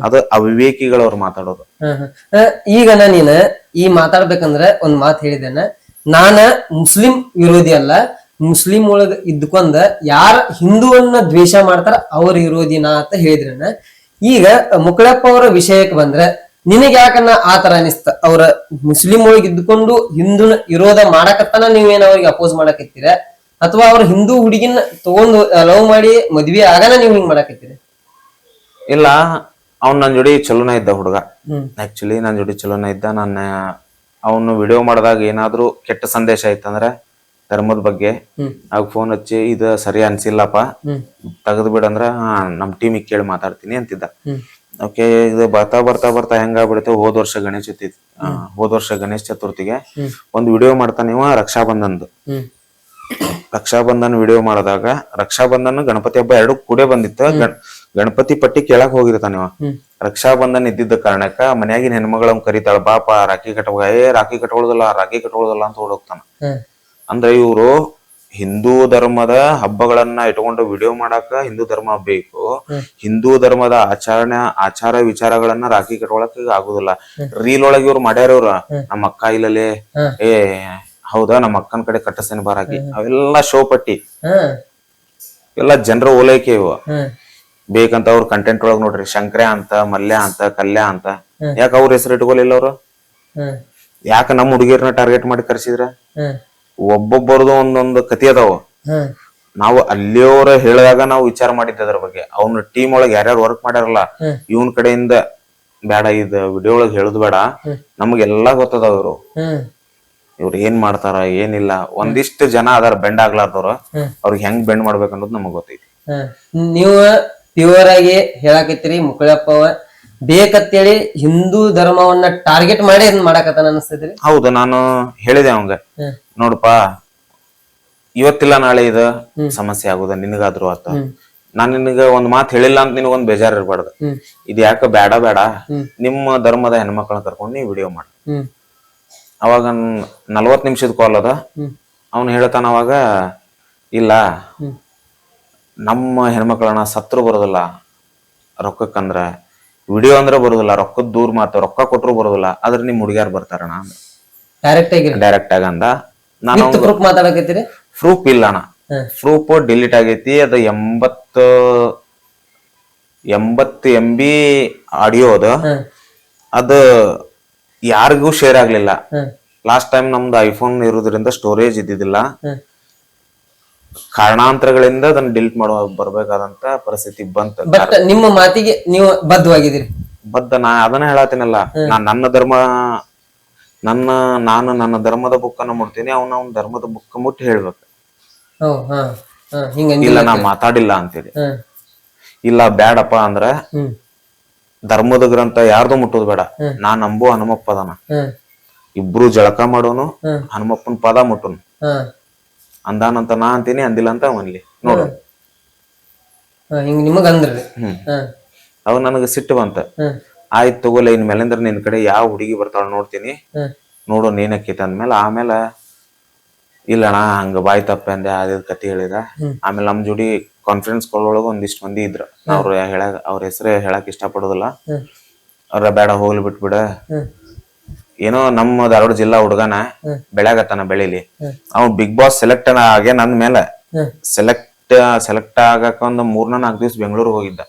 ಅದು ಅವಿವೇಕಿಗಳವ್ರು ಮಾತಾಡೋದು. ಈಗ ನೀನ್ ಈ ಮಾತಾಡ್ಬೇಕಂದ್ರ ಒಂದ್ ಮಾತು ಹೇಳಿದೇನ, ನಾನ ಮುಸ್ಲಿಂ ವಿರೋಧಿ ಅಲ್ಲ, ಮುಸ್ಲಿಂ ಒಳಗ ಇದ್ಕೊಂಡ ಯಾರ ಹಿಂದೂವನ್ನ ದ್ವೇಷ ಮಾಡ್ತಾರ ಅವ್ರ ವಿರೋಧಿನಾ ಅಂತ ಹೇಳಿದ್ರನ. ಈಗ ಮುಕ್ಕಳಪ್ಪ ಅವರ ವಿಷಯಕ್ಕೆ ಬಂದ್ರೆ ನಿನಗೆ ಯಾಕನ್ನ ಆತರ ಅನಿಸ್ತ? ಅವ್ರ ಮುಸ್ಲಿಂ ಒಳಗೆ ಇದ್ಕೊಂಡು ಹಿಂದೂನ ವಿರೋಧ ಮಾಡಕತ್ತಾನ, ನೀವೇನ ಅವ್ರಿಗೆ ಅಪೋಸ್ ಮಾಡಕತ್ತೀರ, ಅಥವಾ ಅವ್ರ ಹಿಂದೂ ಹುಡುಗಿನ ತಗೊಂಡು ಲವ್ ಮಾಡಿ ಮದ್ವೆ ಆಗನ ನೀವ್ ಹಿಂಗ್ ಮಾಡಕತ್ತೀರ? ಇಲ್ಲ, ಅವ್ನ್ ನನ್ ಜೋಡಿ ಚಲೋನ ಇದ್ದ ಹುಡುಗ. ಆಕ್ಚುಲಿ ನನ್ ಜೋಡಿ ಚಲೋನ ಇದ್ದ. ನನ್ನ ಅವನು ವಿಡಿಯೋ ಮಾಡಿದಾಗ ಏನಾದ್ರು ಕೆಟ್ಟ ಸಂದೇಶ ಐತಂದ್ರ ಧರ್ಮದ ಬಗ್ಗೆ ಆಗ ಫೋನ್ ಹಚ್ಚಿ ಇದು ಸರಿ ಅನ್ಸಿಲ್ಲಪ್ಪ ತೆಗೆದು ಬಿಡಂದ್ರ ನಮ್ ಟೀಮಿಗೆ ಕೇಳಿ ಮಾತಾಡ್ತೀನಿ ಅಂತಿದ್ದ. ಓಕೆ, ಇದು ಬರ್ತಾ ಬರ್ತಾ ಬರ್ತಾ ಹೆಂಗಾಗ್ಬಿಡುತ್ತೆ, ಹೋದ ವರ್ಷ ಗಣೇಶ ಚತುರ್ಥಿಗೆ ಒಂದ್ ವಿಡಿಯೋ ಮಾಡ್ತಾನೆ ಇವ ರಕ್ಷಾಬಂಧನ್ ವಿಡಿಯೋ ಮಾಡಿದಾಗ, ರಕ್ಷಾಬಂಧನ್ ಗಣಪತಿ ಹಬ್ಬ ಎರಡು ಕೂಡೇ ಬಂದಿತ್ತು. ಗಣಪತಿ ಪಟ್ಟಿ ಕೇಳಕ್ ಹೋಗಿರ್ತಾನ ಇವ. ರಕ್ಷಾಬಂಧನ್ ಇದ್ದಿದ್ದ ಕಾರಣಕ್ಕ ಮನ್ಯಾಗಿನ ಹೆಣ್ಮಗಳನ್ನ ಕರಿತಾಳ, ಬಾಪ ರಾಖಿ ಕಟ್ಟ, ರಾಖಿ ಕಟ್ಕೊಳ್ಳೋದಲ್ಲ ಅಂತ ಓಡೋಗ್ತಾನ. ಅಂದ್ರೆ ಇವ್ರು ಹಿಂದೂ ಧರ್ಮದ ಹಬ್ಬಗಳನ್ನ ಇಟ್ಕೊಂಡು ವಿಡಿಯೋ ಮಾಡಾಕ ಹಿಂದೂ ಧರ್ಮ ಬೇಕು, ಹಿಂದೂ ಧರ್ಮದ ಆಚಾರ ವಿಚಾರಗಳನ್ನ ರಾಖಿ ಕಟ್ಕೊಳಕ್ ಆಗುದಿಲ್ಲ. ರೀಲ್ ಒಳಗೆ ಇವ್ರು ಮಾಡ್ಯಾರ, ಇವ್ರ ನಮ್ಮ ಅಕ್ಕ ಇಲ್ಲಲೇ, ಹೌದಾ ನಮ್ಮ ಅಕ್ಕನ ಕಡೆ ಕಟ್ಟಸ್ತೇನೆ ಬಾರಾಕಿ, ಅವೆಲ್ಲ ಶೋ ಪಟ್ಟಿ, ಎಲ್ಲ ಜನರ ಓಲೈಕೆ ಇವ. ಬೇಕಂತ ಅವ್ರ ಕಂಟೆಂಟ್ ಒಳಗ್ ನೋಡ್ರಿ, ಶಂಕರ್ಯ ಅಂತ, ಮಲ್ಯ ಅಂತ, ಕಲ್ಯ ಅಂತ, ಯಾಕ ಅವ್ರ ಹೆಸರು ಇಟ್ಕೊಲಿಲ್ಲ ಅವ್ರು? ಯಾಕ ನಮ್ಮ ಹುಡುಗಿಯರ್ನ ಟಾರ್ಗೆಟ್ ಮಾಡಿ ಕರ್ಸಿದ್ರ? ಒಬ್ಬೊಬ್ಬರದು ಒಂದೊಂದು ಕತಿ ಅದಾವ. ನಾವು ಅಲ್ಲಿಯವ್ರ ಹೇಳಿದಾಗ ನಾವು ವಿಚಾರ ಮಾಡಿದ್ದ ಅದ್ರ ಬಗ್ಗೆ. ಅವ್ನ ಟೀಮ್ ಒಳಗ್ ಯಾರ್ಯಾರು ವರ್ಕ್ ಮಾಡ್ಯಾರಲ್ಲ, ಇವನ್ ಕಡೆಯಿಂದ ಬೇಡ, ಇದ್ ವಿಡಿಯೋ ಒಳಗ್ ಹೇಳುದು ಬೇಡ, ನಮಗೆಲ್ಲಾ ಗೊತ್ತದಾವ ಇವ್ರು ಏನ್ ಮಾಡ್ತಾರ ಏನಿಲ್ಲ. ಒಂದಿಷ್ಟು ಜನ ಅದಾರ ಬೆಂಡ್ ಆಗ್ಲಾರ್ದವ್ರು, ಅವ್ರಿಗೆ ಹೆಂಗ್ ಬೆಂಡ್ ಮಾಡ್ಬೇಕು ಅನ್ನೋದು ನಮಗ್ ಗೊತ್ತೈತಿ. ನೀವು ಪ್ಯೂರ್ ಆಗಿ ಹೇಳಾಕತ್ತೀರಿ, ಮುಕ್ಕಳಪ್ಪ ಬೇಕಂತೇಳಿ ಹಿಂದೂ ಧರ್ಮವನ್ನ ಟಾರ್ಗೆಟ್ ಮಾಡಿ ಇದನ್ನ ಮಾಡಾಕತ್ತಾನ ಅನಿಸ್ತೈತ್ರಿ? ಹೌದು, ನಾನು ಹೇಳಿದೆ ಅವಂಗ, ನೋಡಪ್ಪ ಇವತ್ತಿಲ್ಲ ನಾಳೆ ಇದು ಸಮಸ್ಯೆ ಆಗುದ, ನಿನಗಾದ್ರು ಆತ. ನಾನ್ ನಿನಗ ಒಂದ್ ಮಾತು ಹೇಳಿಲ್ಲ ಅಂತ ನಿನಗೊಂದ್ ಬೇಜಾರ್ ಇರ್ಬಾರ್ದು. ಇದ್ ಯಾಕ ಬೇಡ ನಿಮ್ಮ ಧರ್ಮದ ಹೆಣ್ಮಕ್ಳನ್ನ ಕರ್ಕೊಂಡು ನೀವ್ ವಿಡಿಯೋ ಮಾಡ. ಅವಾಗ 40 ನಿಮಿಷದ ಕಾಲ್ ಅದ. ಅವನು ಹೇಳ್ತಾನ ಅವಾಗ, ಇಲ್ಲ ನಮ್ಮ ಹೆಣ್ಮಕ್ಳನ್ನ ಸತ್ರು ಬರೋದಿಲ್ಲ ರೊಕ್ಕಕ್ಕಂದ್ರ, ವಿಡಿಯೋ ಅಂದ್ರ ಬರೋದಿಲ್ಲ, ರೊಕ್ಕದ ದೂರ ಮಾತ, ರೊಕ್ಕ ಕೊಟ್ರು ಬರೋದಿಲ್ಲ, ಆದ್ರೆ ನಿಮ್ ಹುಡುಗ್ಯಾರ ಬರ್ತಾರಣ ಡೈರೆಕ್ಟ್ ಆಗ ಅಂದ. ನಾನು ಪ್ರೂಫ್ ಇಲ್ಲ ಅಣ್ಣ, ಪ್ರೂಫ್ ಡಿಲೀಟ್ ಆಗೈತಿ. ಅದು 80 MB ಆಡಿಯೋ ಅದು ಯಾರಿಗೂ ಶೇರ್ ಆಗ್ಲಿಲ್ಲ. ಲಾಸ್ಟ್ ಟೈಮ್ ನಮ್ದು ಐಫೋನ್ ಇರೋದ್ರಿಂದ ಸ್ಟೋರೇಜ್ ಇದ್ದಿದ್ದಿಲ್ಲ, ಕಾರಣಾಂತರಗಳಿಂದ ಅದನ್ನ ಡಿಲೀಟ್ ಮಾಡೋ ಬರ್ಬೇಕಾದಂತ ಪರಿಸ್ಥಿತಿ ಬಂತ. ನಿಮ್ಮ ಮಾತಿಗೆ ನೀವು ಬದ್ಧವಾಗಿದ್ದೀರಿ? ನಾ ಅದನ್ನ ಹೇಳತ್ತೀನಲ್ಲ, ನಾನು ನನ್ನ ಧರ್ಮದ ಬುಕ್ಕನ್ನ ಮುಟ್ತೀನಿ, ಅವನ ಧರ್ಮದ ಬುಕ್ ಮುಟ್ಟಿ ಹೇಳ್ಬೇಕು. ಇಲ್ಲ ನಾ ಮಾತಾಡಿಲ್ಲ ಅಂತೇಳಿ, ಇಲ್ಲ ಬ್ಯಾಡಪ್ಪ ಅಂದ್ರ ಧರ್ಮದ ಗ್ರಂಥ ಯಾರ್ದು ಮುಟ್ಟೋದು ಬೇಡ, ನಾ ನಂಬೋ ಹನುಮಪ್ಪ ಅದಾನ, ಇಬ್ರು ಜಳಕ ಮಾಡೋನು, ಹನುಮಪ್ಪನ ಪದ ಮುಟ್ಟುನು ಅಂದಾನಂತ ನಾ ಅಂತೀನಿ, ಅಂದಿಲ್ಲ ಅಂತ ಅವನ್ಲಿ ನೋಡು. ಹಿಂಗ ನಿಮಗ ಅಂದ್ರಿ. ಅವಾಗ ನನಗ ಸಿಟ್ಟು ಬಂತ. ಆಯ್ತು ತಗೋಲ್ಲ, ಇನ್ ಮೇಲಿಂದ್ರ ನಿನ್ ಕಡೆ ಯಾವ ಹುಡುಗಿ ಬರ್ತಾಳ ನೋಡ್ತೀನಿ, ನೋಡು ನೀನಕ್ಕಿತ ಅಂದ್ಮೇಲೆ ಆಮೇಲೆ ಇಲ್ಲಣ್ಣ ಹಂಗ ಬಾಯ್ ತಪ್ಪೆ ಅಂದೆ, ಅದ ಕತಿ ಹೇಳಿದ. ಆಮೇಲೆ ನಮ್ ಜೋಡಿ ಕಾನ್ಫರೆನ್ಸ್ ಕಾಲ್ ಒಳಗ ಒಂದಿಷ್ಟ್ ಮಂದಿ ಇದ್ರ, ಅವ್ರ ಹೆಸರು ಹೇಳಕ್ ಇಷ್ಟ ಪಡೋದಿಲ್ಲ. ಅವ್ರ ಬೇಡ ಹೋಗ್ಲಿ ಬಿಟ್ಬಿಡ, ಏನೋ ನಮ್ಮ ಧಾರವಾಡ ಜಿಲ್ಲಾ ಹುಡುಗನ ಬೆಳ್ಯಾಗತ್ತಾನ, ಬೆಳಿಲಿ, ಅವ್ ಬಿಗ್ ಬಾಸ್ ಸೆಲೆಕ್ಟ್ ಆಗ್ಯಾನ ಅಂದ್ಮೇಲೆ ಸೆಲೆಕ್ಟ್ ಆಗಕ ಒಂದ್ 3-4 ದಿವ್ಸ ಬೆಂಗಳೂರು ಹೋಗಿದ್ದ.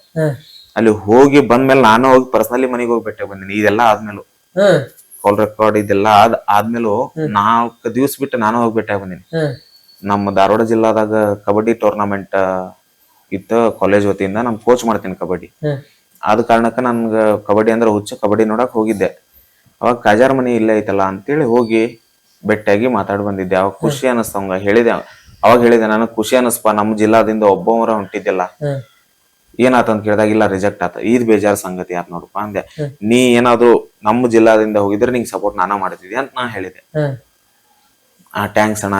ಅಲ್ಲಿ ಹೋಗಿ ಬಂದ್ಮೇಲೆ ನಾನು ಹೋಗಿ ಪರ್ಸನಲಿ ಮನೆಗೆ ಹೋಗಿ ಭೇಟಿ ಬಂದಿನಿ. ಇದೆಲ್ಲ ಆದ್ಮೇಲು ಕಾಲ್ ರೆಕಾರ್ಡ್ ಇದೆಲ್ಲ ಆದ್ಮೇಲು 4 ದಿವ್ಸ ಬಿಟ್ಟು ನಾನು ಹೋಗಿ ಭೇಟಿ ಬಂದಿನಿ. ನಮ್ಮ ಧಾರವಾಡ ಜಿಲ್ಲಾದಾಗ ಕಬಡ್ಡಿ ಟೂರ್ನಮೆಂಟ್ ಇತ್ತು, ಕಾಲೇಜ್ ವತಿಯಿಂದ ನಾನು ಕೋಚ್ ಮಾಡ್ತೀನಿ ಕಬಡ್ಡಿ. ಆದ ಕಾರಣಕ್ಕ ನನ್ಗ ಕಬಡ್ಡಿ ಅಂದ್ರೆ ಹುಚ್ಚ, ಕಬಡ್ಡಿ ನೋಡಕ್ ಹೋಗಿದ್ದೆ. ಅವಾಗ ಕಾಜಾರ್ ಮನಿ ಇಲ್ಲೇ ಐತಲ್ಲ ಅಂತೇಳಿ ಹೋಗಿ ಬೆಟ್ಟಾಗಿ ಮಾತಾಡಿ ಬಂದಿದ್ದೆ. ಅವಾಗ ಖುಷಿ ಅನಸ್ತವಂಗ ಹೇಳಿದೆ. ಅವಾಗ ಹೇಳಿದೆ, ನನಗ್ ಖುಷಿ ಅನಸ್ಪ, ನಮ್ಮ ಜಿಲ್ಲಾದಿಂದ ಒಬ್ಬವರ ಹೊಂಟಿದ್ದಿಲ್ಲ, ಏನಾತಂತ ಕೇಳಿದಾಗ ಇಲ್ಲ ರಿಜೆಕ್ಟ್ ಆತ, ಇದ್ ಬೇಜಾರ್ ಸಂಗತಿ ಯಾರು ನೋಡಪ್ಪ ಅಂದೆ. ನೀ ಏನಾದ್ರು ನಮ್ಮ ಜಿಲ್ಲಾದಿಂದ ಹೋಗಿದ್ರೆ ನಿಂಗೆ ಸಪೋರ್ಟ್ ನಾನ ಮಾಡ್ತಿದ್ದೆ ಅಂತ ನಾ ಹೇಳಿದೆ. ಟ್ಯಾಂಕ್ಸ್ ಅಣ್ಣ,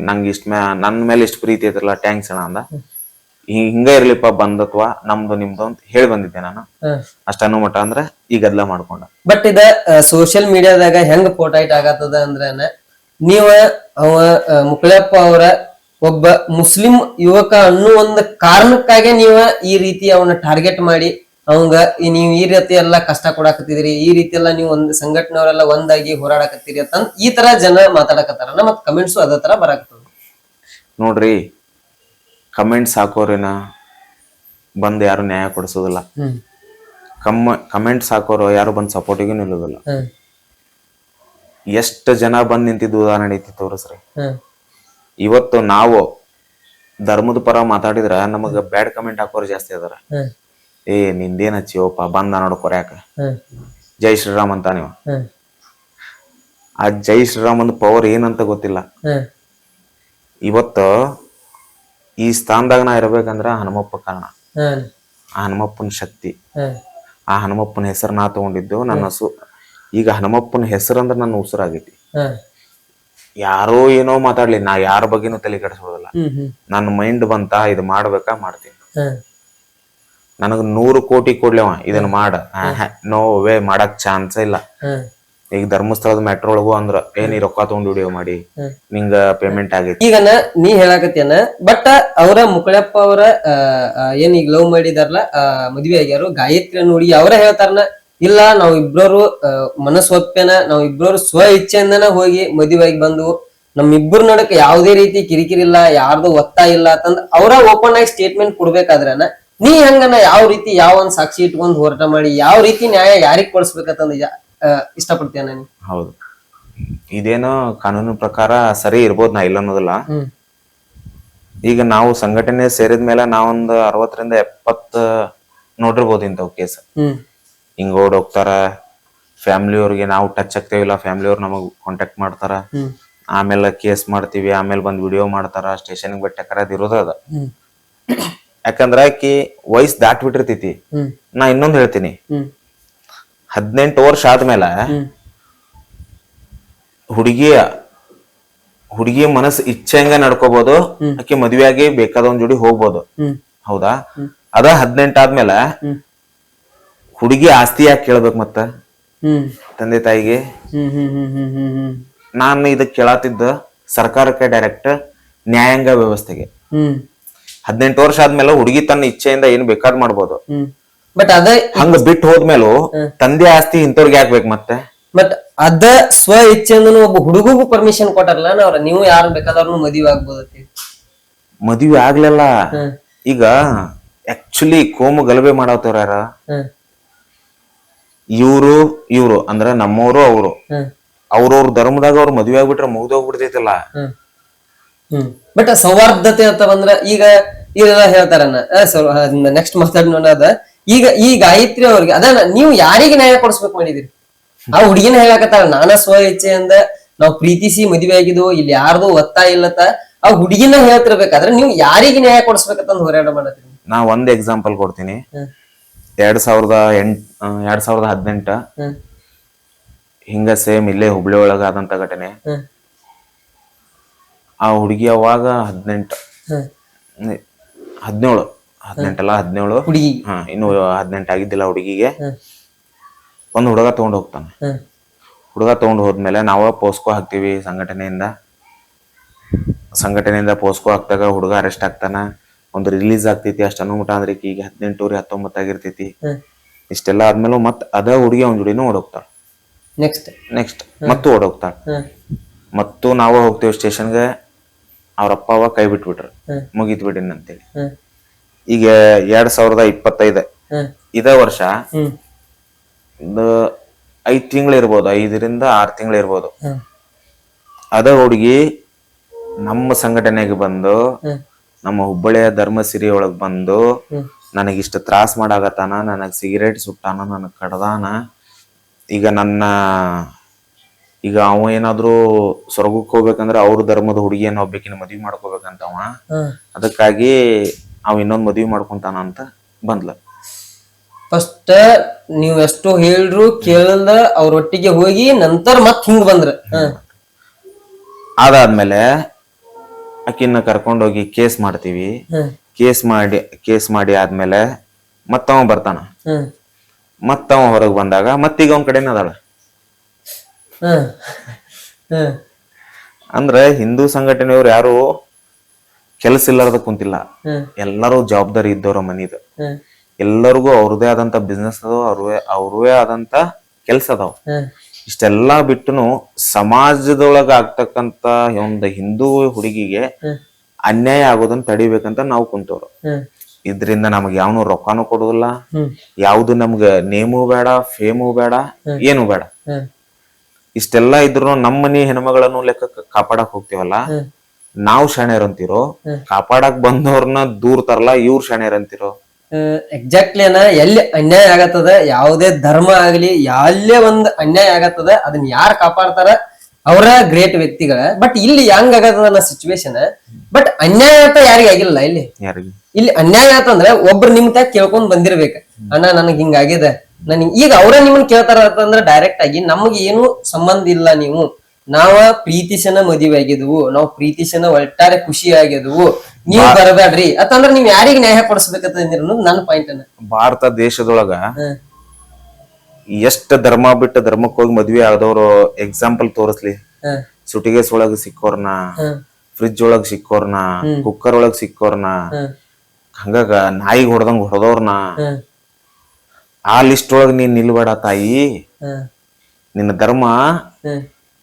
ನಂಗೆ ನನ್ ಮೇಲೆ ಇಷ್ಟ ಪ್ರೀತಿ ಐತ್ರಲ್ಲ, ಟ್ಯಾಂಕ್ಸ್ ಅಣ್ಣ ಅಂದ. ಹಿಂಗ ಇರ್ಲಿಪ್ಪ ಬಂದತ್ವ ನಮ್ದು ನಿಮ್ದು ಅಂತ ಹೇಳಿ ಬಂದಿದ್ದೆ ನಾನು. ಅಷ್ಟ ಅನ್ನೋ ಮಟ್ಟ ಅಂದ್ರೆ ಈ ಗದ್ಲ ಮಾಡ್ಕೊಂಡ. ಬಟ್ ಇದ ಸೋಶಿಯಲ್ ಮೀಡಿಯಾದಾಗ ಹೆಂಗ್ ಪೋಟೈಟ್ ಆಗತ್ತದ ಅಂದ್ರ, ನೀವ ಅವ ಮುಕ್ಳಪ್ಪ ಅವರ ಒಬ್ಬ ಮುಸ್ಲಿಂ ಯುವಕ ಅನ್ನೋ ಒಂದು ಕಾರಣಕ್ಕಾಗಿ ನೀವ ಈ ರೀತಿ ಅವನ ಟಾರ್ಗೆಟ್ ಮಾಡಿ ಅವಂಗ ನೀವ್ ಈ ರೀತಿ ಎಲ್ಲಾ ಕಷ್ಟ ಕೊಡಾಕತ್ತಿದ್ರಿ, ಈ ರೀತಿ ಎಲ್ಲಾ ನೀವು ಒಂದ್ ಸಂಘಟನೆಯವರೆಲ್ಲ ಒಂದಾಗಿ ಹೋರಾಡಕತ್ತೀರಿ ಅಂತ ಈ ತರ ಜನ ಮಾತಾಡಕತ್ತಾರ. ಮತ್ ಕಮೆಂಟ್ಸು ಅದೇ ತರ ಬರಾಕತ್ತದ ನೋಡ್ರಿ. ಕಮೆಂಟ್ಸ್ ಹಾಕೋರಿನ ಬಂದ್ ಯಾರು ನ್ಯಾಯ ಕೊಡಿಸೋದಿಲ್ಲ. ಕಮೆಂಟ್ಸ್ ಹಾಕೋರು ಯಾರು ಬಂದ್ ಸಪೋರ್ಟಿಗೂ ನಿಲ್ಲೋದಿಲ್ಲ. ಎಷ್ಟು ಜನ ಬಂದ್ ನಿಂತಿದ್ದು ಉದಾಹರಣೆ ಐತಿ ತೋರಿಸ್ರಿ. ಇವತ್ತು ನಾವು ಧರ್ಮದ ಪರ ಮಾತಾಡಿದ್ರ ನಮಗ ಬ್ಯಾಡ್ ಕಮೆಂಟ್ ಹಾಕೋರು ಜಾಸ್ತಿ ಅದಾರ. ನಿಂದೇನ್ ಹಚ್ಚಿವಪ್ಪ ಬಂದ ನೋಡ್ ಕೊರ್ಯಾಕ, ಜೈ ಶ್ರೀರಾಮ್ ಅಂತ. ನೀವು ಆ ಜೈ ಶ್ರೀರಾಮ್ ಅಂದ್ ಪವರ್ ಏನಂತ ಗೊತ್ತಿಲ್ಲ. ಇವತ್ತು ಈ ಸ್ಥಾನದಾಗ ನಾ ಇರ್ಬೇಕಂದ್ರ ಹನುಮಪ್ಪ ಕಾರಣ, ಆ ಹನುಮಪ್ಪನ ಶಕ್ತಿ, ಆ ಹನುಮಪ್ಪನ ಹೆಸರು ನಾ ತಗೊಂಡಿದ್ದು. ನನ್ನ ಈಗ ಹನುಮಪ್ಪನ ಹೆಸರಂದ್ರ ನನ್ನ ಉಸಿರಾಗೈತಿ. ಯಾರೋ ಏನೋ ಮಾತಾಡ್ಲಿ, ನಾ ಯಾರ ಬಗ್ಗೆನೂ ತಲೆ ಕೆಡಿಸೋದಿಲ್ಲ. ನನ್ನ ಮೈಂಡ್ ಬಂತ ಇದು ಮಾಡ್ಬೇಕಾ ಮಾಡ್ತೀನಿ. ನನಗ್ 100 ಕೋಟಿ ಕೊಡ್ಲಿವ ಇದನ್ನ ಮಾಡ, ನೋ ವೇ, ಮಾಡಕ್ ಚಾನ್ಸ್ ಇಲ್ಲ. ಈಗ ಧರ್ಮಸ್ಥಳದ ಮೆಟ್ರೋ ಒಳಗು ಅಂದ್ರ ನೀ ರೊಕ್ಕ ತಗೊಂಡ್ ವಿಡಿಯೋ ಮಾಡಿ ನಿಂಗ ಪೇಮೆಂಟ್ ಆಗೈತಿ. ಈಗ ನೀ ಹೇಳಾಕತ್ತೇನ, ಬಟ್ ಅವರ ಮುಕ್ಳಪ್ಪ ಅವರ ಏನ್ ಈಗ ಲವ್ ಮಾಡಿದಾರಲ್ಲ, ಮದ್ವೆ ಆಗ್ಯಾರು, ಗಾಯತ್ರಿ ನೋಡಿ ಅವರ ಹೇಳ್ತಾರನ, ಇಲ್ಲ ನಾವ್ ಇಬ್ರು ಮನಸ್ ಒಪ್ಪೇನ, ನಾವ್ ಇಬ್ರು ಸ್ವ ಇಚ್ಛೆಯಿಂದನ ಹೋಗಿ ಮದುವೆಯಾಗಿ ಬಂದು ನಮ್ಮಿಬ್ಬರ ನಡಕ ಯಾವ್ದೇ ರೀತಿ ಕಿರಿಕಿರಿ ಇಲ್ಲ, ಯಾರ್ದು ಒತ್ತಾಯ ಇಲ್ಲ ಅಂತಂದ್ ಅವರ ಓಪನ್ ಆಗಿ ಸ್ಟೇಟ್ಮೆಂಟ್ ಕೊಡ್ಬೇಕಾದ್ರನ ನೀ ಹಂಗನ ಯಾವ ರೀತಿ ಯಾವ ಒಂದ್ ಸಾಕ್ಷಿ ಇಟ್ಕೊಂಡ್ ಹೋರಾಟ ಮಾಡಿ ಯಾವ ರೀತಿ ನ್ಯಾಯ ಯಾರಿಗ್ ಕೊಡ್ಸ್ಬೇಕಂತಂದ ಇಷ್ಟಪಡ್ತೀಯ ನೀ? ಹೌದು, ಇದೇನೋ ಕಾನೂನು ಪ್ರಕಾರ ಸರಿ ಇರ್ಬೋದು, ನಾ ಇಲ್ಲ ಅನ್ನೋದಿಲ್ಲ. ಈಗ ನಾವು ಸಂಘಟನೆ ಸೇರಿದ ಮೇಲೆ ನಾವೊಂದ್ 60 ರಿಂದ 70 ನೋಡಿರ್ಬೋದು ಇಂಥವ್ ಕೇಸ್. ಹಿಂಗ ಓಡ್ ಹೋಗ್ತಾರ, ಫ್ಯಾಮಿಲಿ ಅವ್ರಿಗೆ ನಾವು ಟಚ್ ಆಗ್ತೇವಿಲ್ಲ, ಫ್ಯಾಮಿಲಿ ಅವ್ರು ನಮಗ್ ಕಾಂಟ್ಯಾಕ್ಟ್ ಮಾಡ್ತಾರ, ಆಮೇಲೆ ಕೇಸ್ ಮಾಡ್ತೀವಿ, ಆಮೇಲೆ ಬಂದ್ ವಿಡಿಯೋ ಮಾಡ್ತಾರ, ಸ್ಟೇಷನ್ಗೆ ಬಿಟ್ಟಾಕರ, ಅದ್ ಇರೋದ ಅದ. ಯಾಕಂದ್ರ ಆಕಿ ವಯಸ್ಸು ದಾಟ್ ಬಿಟ್ಟಿರ್ತೈತಿ. ನಾ ಇನ್ನೊಂದ್ ಹೇಳ್ತೀನಿ, 18 ವರ್ಷ ಆದ್ಮೇಲೆ ಹುಡುಗಿಯ ಮನಸ್ಸು ಇಚ್ಛೆಂಗ ನಡ್ಕೋಬಹುದು, ಆಕಿ ಮದ್ವೆಯಾಗಿ ಬೇಕಾದವನ್ ಜೋಡಿ ಹೋಗ್ಬೋದು. ಹೌದಾ? ಅದ 18 ಆದ್ಮೇಲೆ ಹುಡುಗಿ ಆಸ್ತಿ ಯಾಕೆ ಕೇಳ್ಬೇಕು ಮತ್ತ ತಂದೆ ತಾಯಿಗೆ? ನಾನು ಇದಕ್ ಕೇಳತ್ತಿದ್ದ ಸರ್ಕಾರಕ್ಕೆ, ಡೈರೆಕ್ಟ್ ನ್ಯಾಯಾಂಗ ವ್ಯವಸ್ಥೆಗೆ. 18 ವರ್ಷ ಆದ್ಮೇಲೆ ಹುಡುಗಿ ತನ್ನ ಇಚ್ಛೆಯಿಂದ ಏನ್ ಬೇಕಾದ್ ಮಾಡ್ಬೋದು. ಬಟ್ ಅದ ಹಂಗ ಬಿಟ್ಟು ಹೋದ್ಮೇಲೂ ತಂದೆ ಆಸ್ತಿ ಇಂಥವ್ರಿಗೆ ಯಾಕೆ ಮತ್ತೆ? ಬಟ್ ಅದ ಸ್ವ ಇಚ್ಛೆಯಿಂದ ಒಬ್ಬ ಹುಡುಗಗೂ ಪರ್ಮಿಷನ್ ಕೊಟ್ಟಾರಲ್ಲ ಅವ್ರ, ನೀವು ಯಾರು ಬೇಕಾದ್ರೂ ಮದುವೆ ಆಗ್ಬೋದತಿ. ಮದುವೆ ಆಗ್ಲಿಲ್ಲ. ಈಗ ಆಕ್ಚುಲಿ ಕೋಮು ಗಲಭೆ ಮಾಡತ್ತವ್ರ ಯಾರ? ಇವ್ರು ಅಂದ್ರ ನಮ್ಮವರು, ಅವ್ರವ್ರ ಧರ್ಮದಾಗ ಅವ್ರ ಮದ್ವೆ ಆಗ್ಬಿಟ್ರೆ ಮುಗ್ದೋಗ್ಬಿಡ್ತೈತಲ್ಲ. ಬಟ್ ಸೌಹಾರ್ದತೆ ಅಂತ ಬಂದ್ರ ಈಗ ಇವರೆಲ್ಲ ಹೇಳ್ತಾರ, ನೆಕ್ಸ್ಟ್ ಮಾತಾಡೋಣ. ಅದ ಈಗ ಈ ಗಾಯತ್ರಿ ಅವ್ರಿಗೆ ಅದ ನೀವು ಯಾರಿಗೆ ನ್ಯಾಯ ಕೊಡಿಸ್ಬೇಕು ಮಾಡಿದಿರಿ? ಆ ಹುಡುಗಿನ ಹೇಳಕತ್ತಾರ, ನಾನ ಸ್ವ ಇಚ್ಛೆಯಿಂದ ನಾವ್ ಪ್ರೀತಿಸಿ ಮದ್ವೆ ಆಗಿದ್ವು, ಇಲ್ಲಿ ಯಾರ್ದು ಒತ್ತಾಯ ಇಲ್ಲತ್ತ. ಆ ಹುಡುಗಿನ ಹೇಳ್ತಿರ್ಬೇಕಾದ್ರೆ ನೀವು ಯಾರಿಗೆ ನ್ಯಾಯ ಕೊಡಿಸ್ಬೇಕಂತ ಹೋರಾಟ ಮಾಡತ್ತೀರಿ? ನಾ ಒಂದ್ ಎಕ್ಸಾಂಪಲ್ ಕೊಡ್ತೀನಿ. 2018 ಹಿಂಗ ಸೇಮ್ ಇಲ್ಲೇ ಹುಬ್ಳಿ ಒಳಗ ಆದಂತ ಘಟನೆ. ಆ ಹುಡುಗಿ ಅವಾಗ 18 17 18 ಹುಡುಗಿ ಹಾ ಇನ್ನು 18 ಆಗಿದ್ದಿಲ್ಲ ಹುಡುಗಿಗೆ. ಒಂದು ಹುಡುಗ ತಗೊಂಡ್ ಹೋಗ್ತಾನೆ. ಹುಡುಗ ತಗೊಂಡ್ ಹೋದ್ಮೇಲೆ ನಾವ ಪೋಸ್ಕೋ ಹಾಕ್ತಿವಿ ಸಂಘಟನೆಯಿಂದ ಪೋಸ್ಕೋ ಹಾಕ್ದಾಗ ಹುಡುಗ ಅರೆಸ್ಟ್ ಆಗ್ತಾನ. ಒಂದು ರಿಲೀಸ್ ಆಗ್ತೈತಿ. ಅಷ್ಟ ಅನುಮಟ ಅಂದ್ರೆ ಈಗ 18 19 ಆಗಿರ್ತೈತಿ. ಇಷ್ಟೆಲ್ಲ ಆದ್ಮೇಲೆ ಮತ್ ಅದ ಹುಡುಗಿ ಅವ್ನ ಜೋಡಿನೂ ಓಡೋಗ್ತಾಳ. ನೆಕ್ಸ್ಟ್ ಮತ್ತು ಓಡೋಗ್ತಾಳ. ಮತ್ತು ನಾವು ಹೋಗ್ತೇವೆ ಸ್ಟೇಷನ್ಗೆ. ಅವ್ರಪ್ಪ ಅವ ಕೈ ಬಿಟ್ಬಿಟ್ರು, ಮುಗಿತ್ ಬಿಡಿನ್ ಅಂತೇಳಿ. ಈಗ 2025 ಇದ ವರ್ಷ 5 ತಿಂಗಳು ಇರ್ಬೋದು, 5 ರಿಂದ 6 ತಿಂಗಳು ಇರ್ಬೋದು. ಅದ ಹುಡುಗಿ ನಮ್ಮ ಸಂಘಟನೆಗೆ ಬಂದು ನಮ್ಮ ಹುಬ್ಬಳ್ಳಿಯ ಧರ್ಮಸಿರಿ ಒಳಗ್ ಬಂದು ನನಗಿಷ್ಟ ತ್ರಾಸ ಮಾಡಾಕತ್ತಾನ, ನನಗ್ ಸಿಗರೇಟ್ ಸುಟ್ಟಾನ, ನನಗ್ ಕಡ್ದಾನ. ಈಗ ಅವ ಏನಾದ್ರು ಸ್ವರ್ಗಕ್ಕೆ ಹೋಗ್ಬೇಕಂದ್ರೆ ಅವ್ರ ಧರ್ಮದ ಹುಡುಗಿಯನ್ನು ಒಬ್ಬಕಿನ ಮದ್ವಿ ಮಾಡ್ಕೋಬೇಕಂತವ. ಅದಕ್ಕಾಗಿ ಅವ್ ಇನ್ನೊಂದ್ ಮದ್ವಿ ಮಾಡ್ಕೊಂತಾನ ಅಂತ ಬಂದ್ಲ. ಫಸ್ಟ್ ನೀವ್ ಎಷ್ಟು ಹೇಳ್ರು ಕೇಳದ ಅವ್ರ ಒಟ್ಟಿಗೆ ಹೋಗಿ ನಂತರ ಮತ್ ಹಿಂಗ್ ಬಂದ್ರ. ಅದಾದ್ಮೇಲೆ ಆಕಿನ್ನ ಕರ್ಕೊಂಡೋಗಿ ಕೇಸ್ ಮಾಡ್ತೀವಿ. ಕೇಸ್ ಮಾಡಿ ಆದ್ಮೇಲೆ ಮತ್ತವ ಬರ್ತಾನ. ಮತ್ತವ ಹೊರಗ್ ಬಂದಾಗ ಮತ್ತೀಗ ಅವನ್ ಕಡೆನ ಅದಾಳ. ಅಂದ್ರೆ ಹಿಂದೂ ಸಂಘಟನೆಯವ್ರು ಯಾರು ಕೆಲಸ ಇಲ್ಲಾರ್ದ ಕುಂತಿಲ್ಲ. ಎಲ್ಲರೂ ಜವಾಬ್ದಾರಿ ಇದ್ದವ್ರ ಮನಿದ. ಎಲ್ಲರಿಗೂ ಅವ್ರದೇ ಆದಂತ ಬಿಸ್ನೆಸ್ ಅದಾವ, ಅವ್ರವೇ ಆದಂತ ಕೆಲ್ಸ ಅದಾವ. ಇಷ್ಟೆಲ್ಲಾ ಬಿಟ್ಟನು ಸಮಾಜದೊಳಗ ಆಗ್ತಕ್ಕಂತ ಒಂದು ಹಿಂದೂ ಹುಡುಗಿಗೆ ಅನ್ಯಾಯ ಆಗೋದನ್ನ ತಡಿಬೇಕಂತ ನಾವು ಕುಂತವ್ರು. ಇದ್ರಿಂದ ನಮ್ಗೆ ಯಾವನು ರೊಕ್ಕಾನು ಕೊಡುದಿಲ್ಲ, ಯಾವ್ದು ನಮ್ಗ ನೇಮು ಬೇಡ, ಫೇಮು ಬೇಡ, ಏನು ಬೇಡ. ಇಷ್ಟೆಲ್ಲಾ ಇದ್ರು ನಮ್ಮ ಮನಿ ಹೆಣ್ಮಗಳನ್ನು ಲೆಕ್ಕ ಕಾಪಾಡಕ್ ಹೋಗ್ತೀವಲ್ಲ, ನಾವು ಶಾಣ್ಯರ್ ಅಂತಿರೋ, ಕಾಪಾಡಕ್ ಬಂದವ್ರನ್ನ ದೂರ ತರಲ್ಲ ಇವ್ರು ಶಾಣ್ಯರ್ ಅಂತಿರೋ. ಎಕ್ಸಾಕ್ಟ್ಲಿ ಅನ್ನ ಎಲ್ಲಿ ಅನ್ಯಾಯ ಆಗತ್ತದ, ಯಾವುದೇ ಧರ್ಮ ಆಗ್ಲಿ ಎಲ್ಲೇ ಒಂದ್ ಅನ್ಯಾಯ ಆಗತ್ತದ ಅದನ್ನ ಯಾರು ಕಾಪಾಡ್ತಾರ ಅವರ ಗ್ರೇಟ್ ವ್ಯಕ್ತಿಗಳ. ಬಟ್ ಇಲ್ಲಿ ಹೆಂಗ್ ಆಗತ್ತದ ಸಿಚುವೇಶನ್, ಬಟ್ ಅನ್ಯಾಯ ಅಂತ ಯಾರಿಗ ಆಗಿಲ್ಲ. ಇಲ್ಲಿ ಅನ್ಯಾಯ ಆತಂದ್ರೆ ಒಬ್ರು ನಿಮ್ ತ ಕೇಳ್ಕೊಂಡ್ ಬಂದಿರ್ಬೇಕ, ಅಣ್ಣ ನನಗ್ ಹಿಂಗ ಆಗಿದೆ, ನನಗ್ ಈಗ ಅವ್ರ ನಿಮ್ಮನ್ ಕೇಳ್ತಾರ ಅಂತಂದ್ರ ಡೈರೆಕ್ಟ್ ಆಗಿ ನಮಗ್ ಏನು ಸಂಬಂಧ ಇಲ್ಲ, ನಾವ ಪ್ರೀತಿಸನ ಮದುವೆ ಆಗಿದ್ವು, ನಾವ್ ಪ್ರೀತಿಸನ ಒಟ್ಟಾರೆ ಖುಷಿ ಆಗಿದ್ವು, ನೀವ್ ಬರಬೇಡ್ರಿ ಅಂತಂದ್ರ ನೀವ್ ಯಾರಿಗ ನ್ಯಾಯ ಕೊಡಿಸ್ಬೇಕಂತ ಅನ್ನೋದು ನನ್ನ ಪಾಯಿಂಟ್ ಅನ್ನ. ಭಾರತ ದೇಶದೊಳಗ ಎಷ್ಟ್ ಧರ್ಮ ಬಿಟ್ಟು ಧರ್ಮಕ್ಕೆ ಹೋಗಿ ಮದ್ವೆ ಆದವ್ರು ಎಕ್ಸಾಂಪಲ್ ತೋರಿಸ್ಲಿ. ಸುಟಿಗೆಸ್ ಒಳಗ ಸಿಕ್ಕೋರ್ನ, ಫ್ರಿಜ್ ಒಳಗ್ ಸಿಕ್ಕೋರ್ನ, ಕುಕ್ಕರ್ ಒಳಗ್ ಸಿಕ್ಕೋರ್ನ, ಹಂಗಾಗ ನಾಯಿಗ್ ಹೊಡೆದವ್ರನ್ನ, ಆ ಲಿಸ್ಟ್ ಒಳಗ್ ನೀನ್ ನಿಲ್ಬೇಡ ತಾಯಿ. ನಿನ್ನ ಧರ್ಮ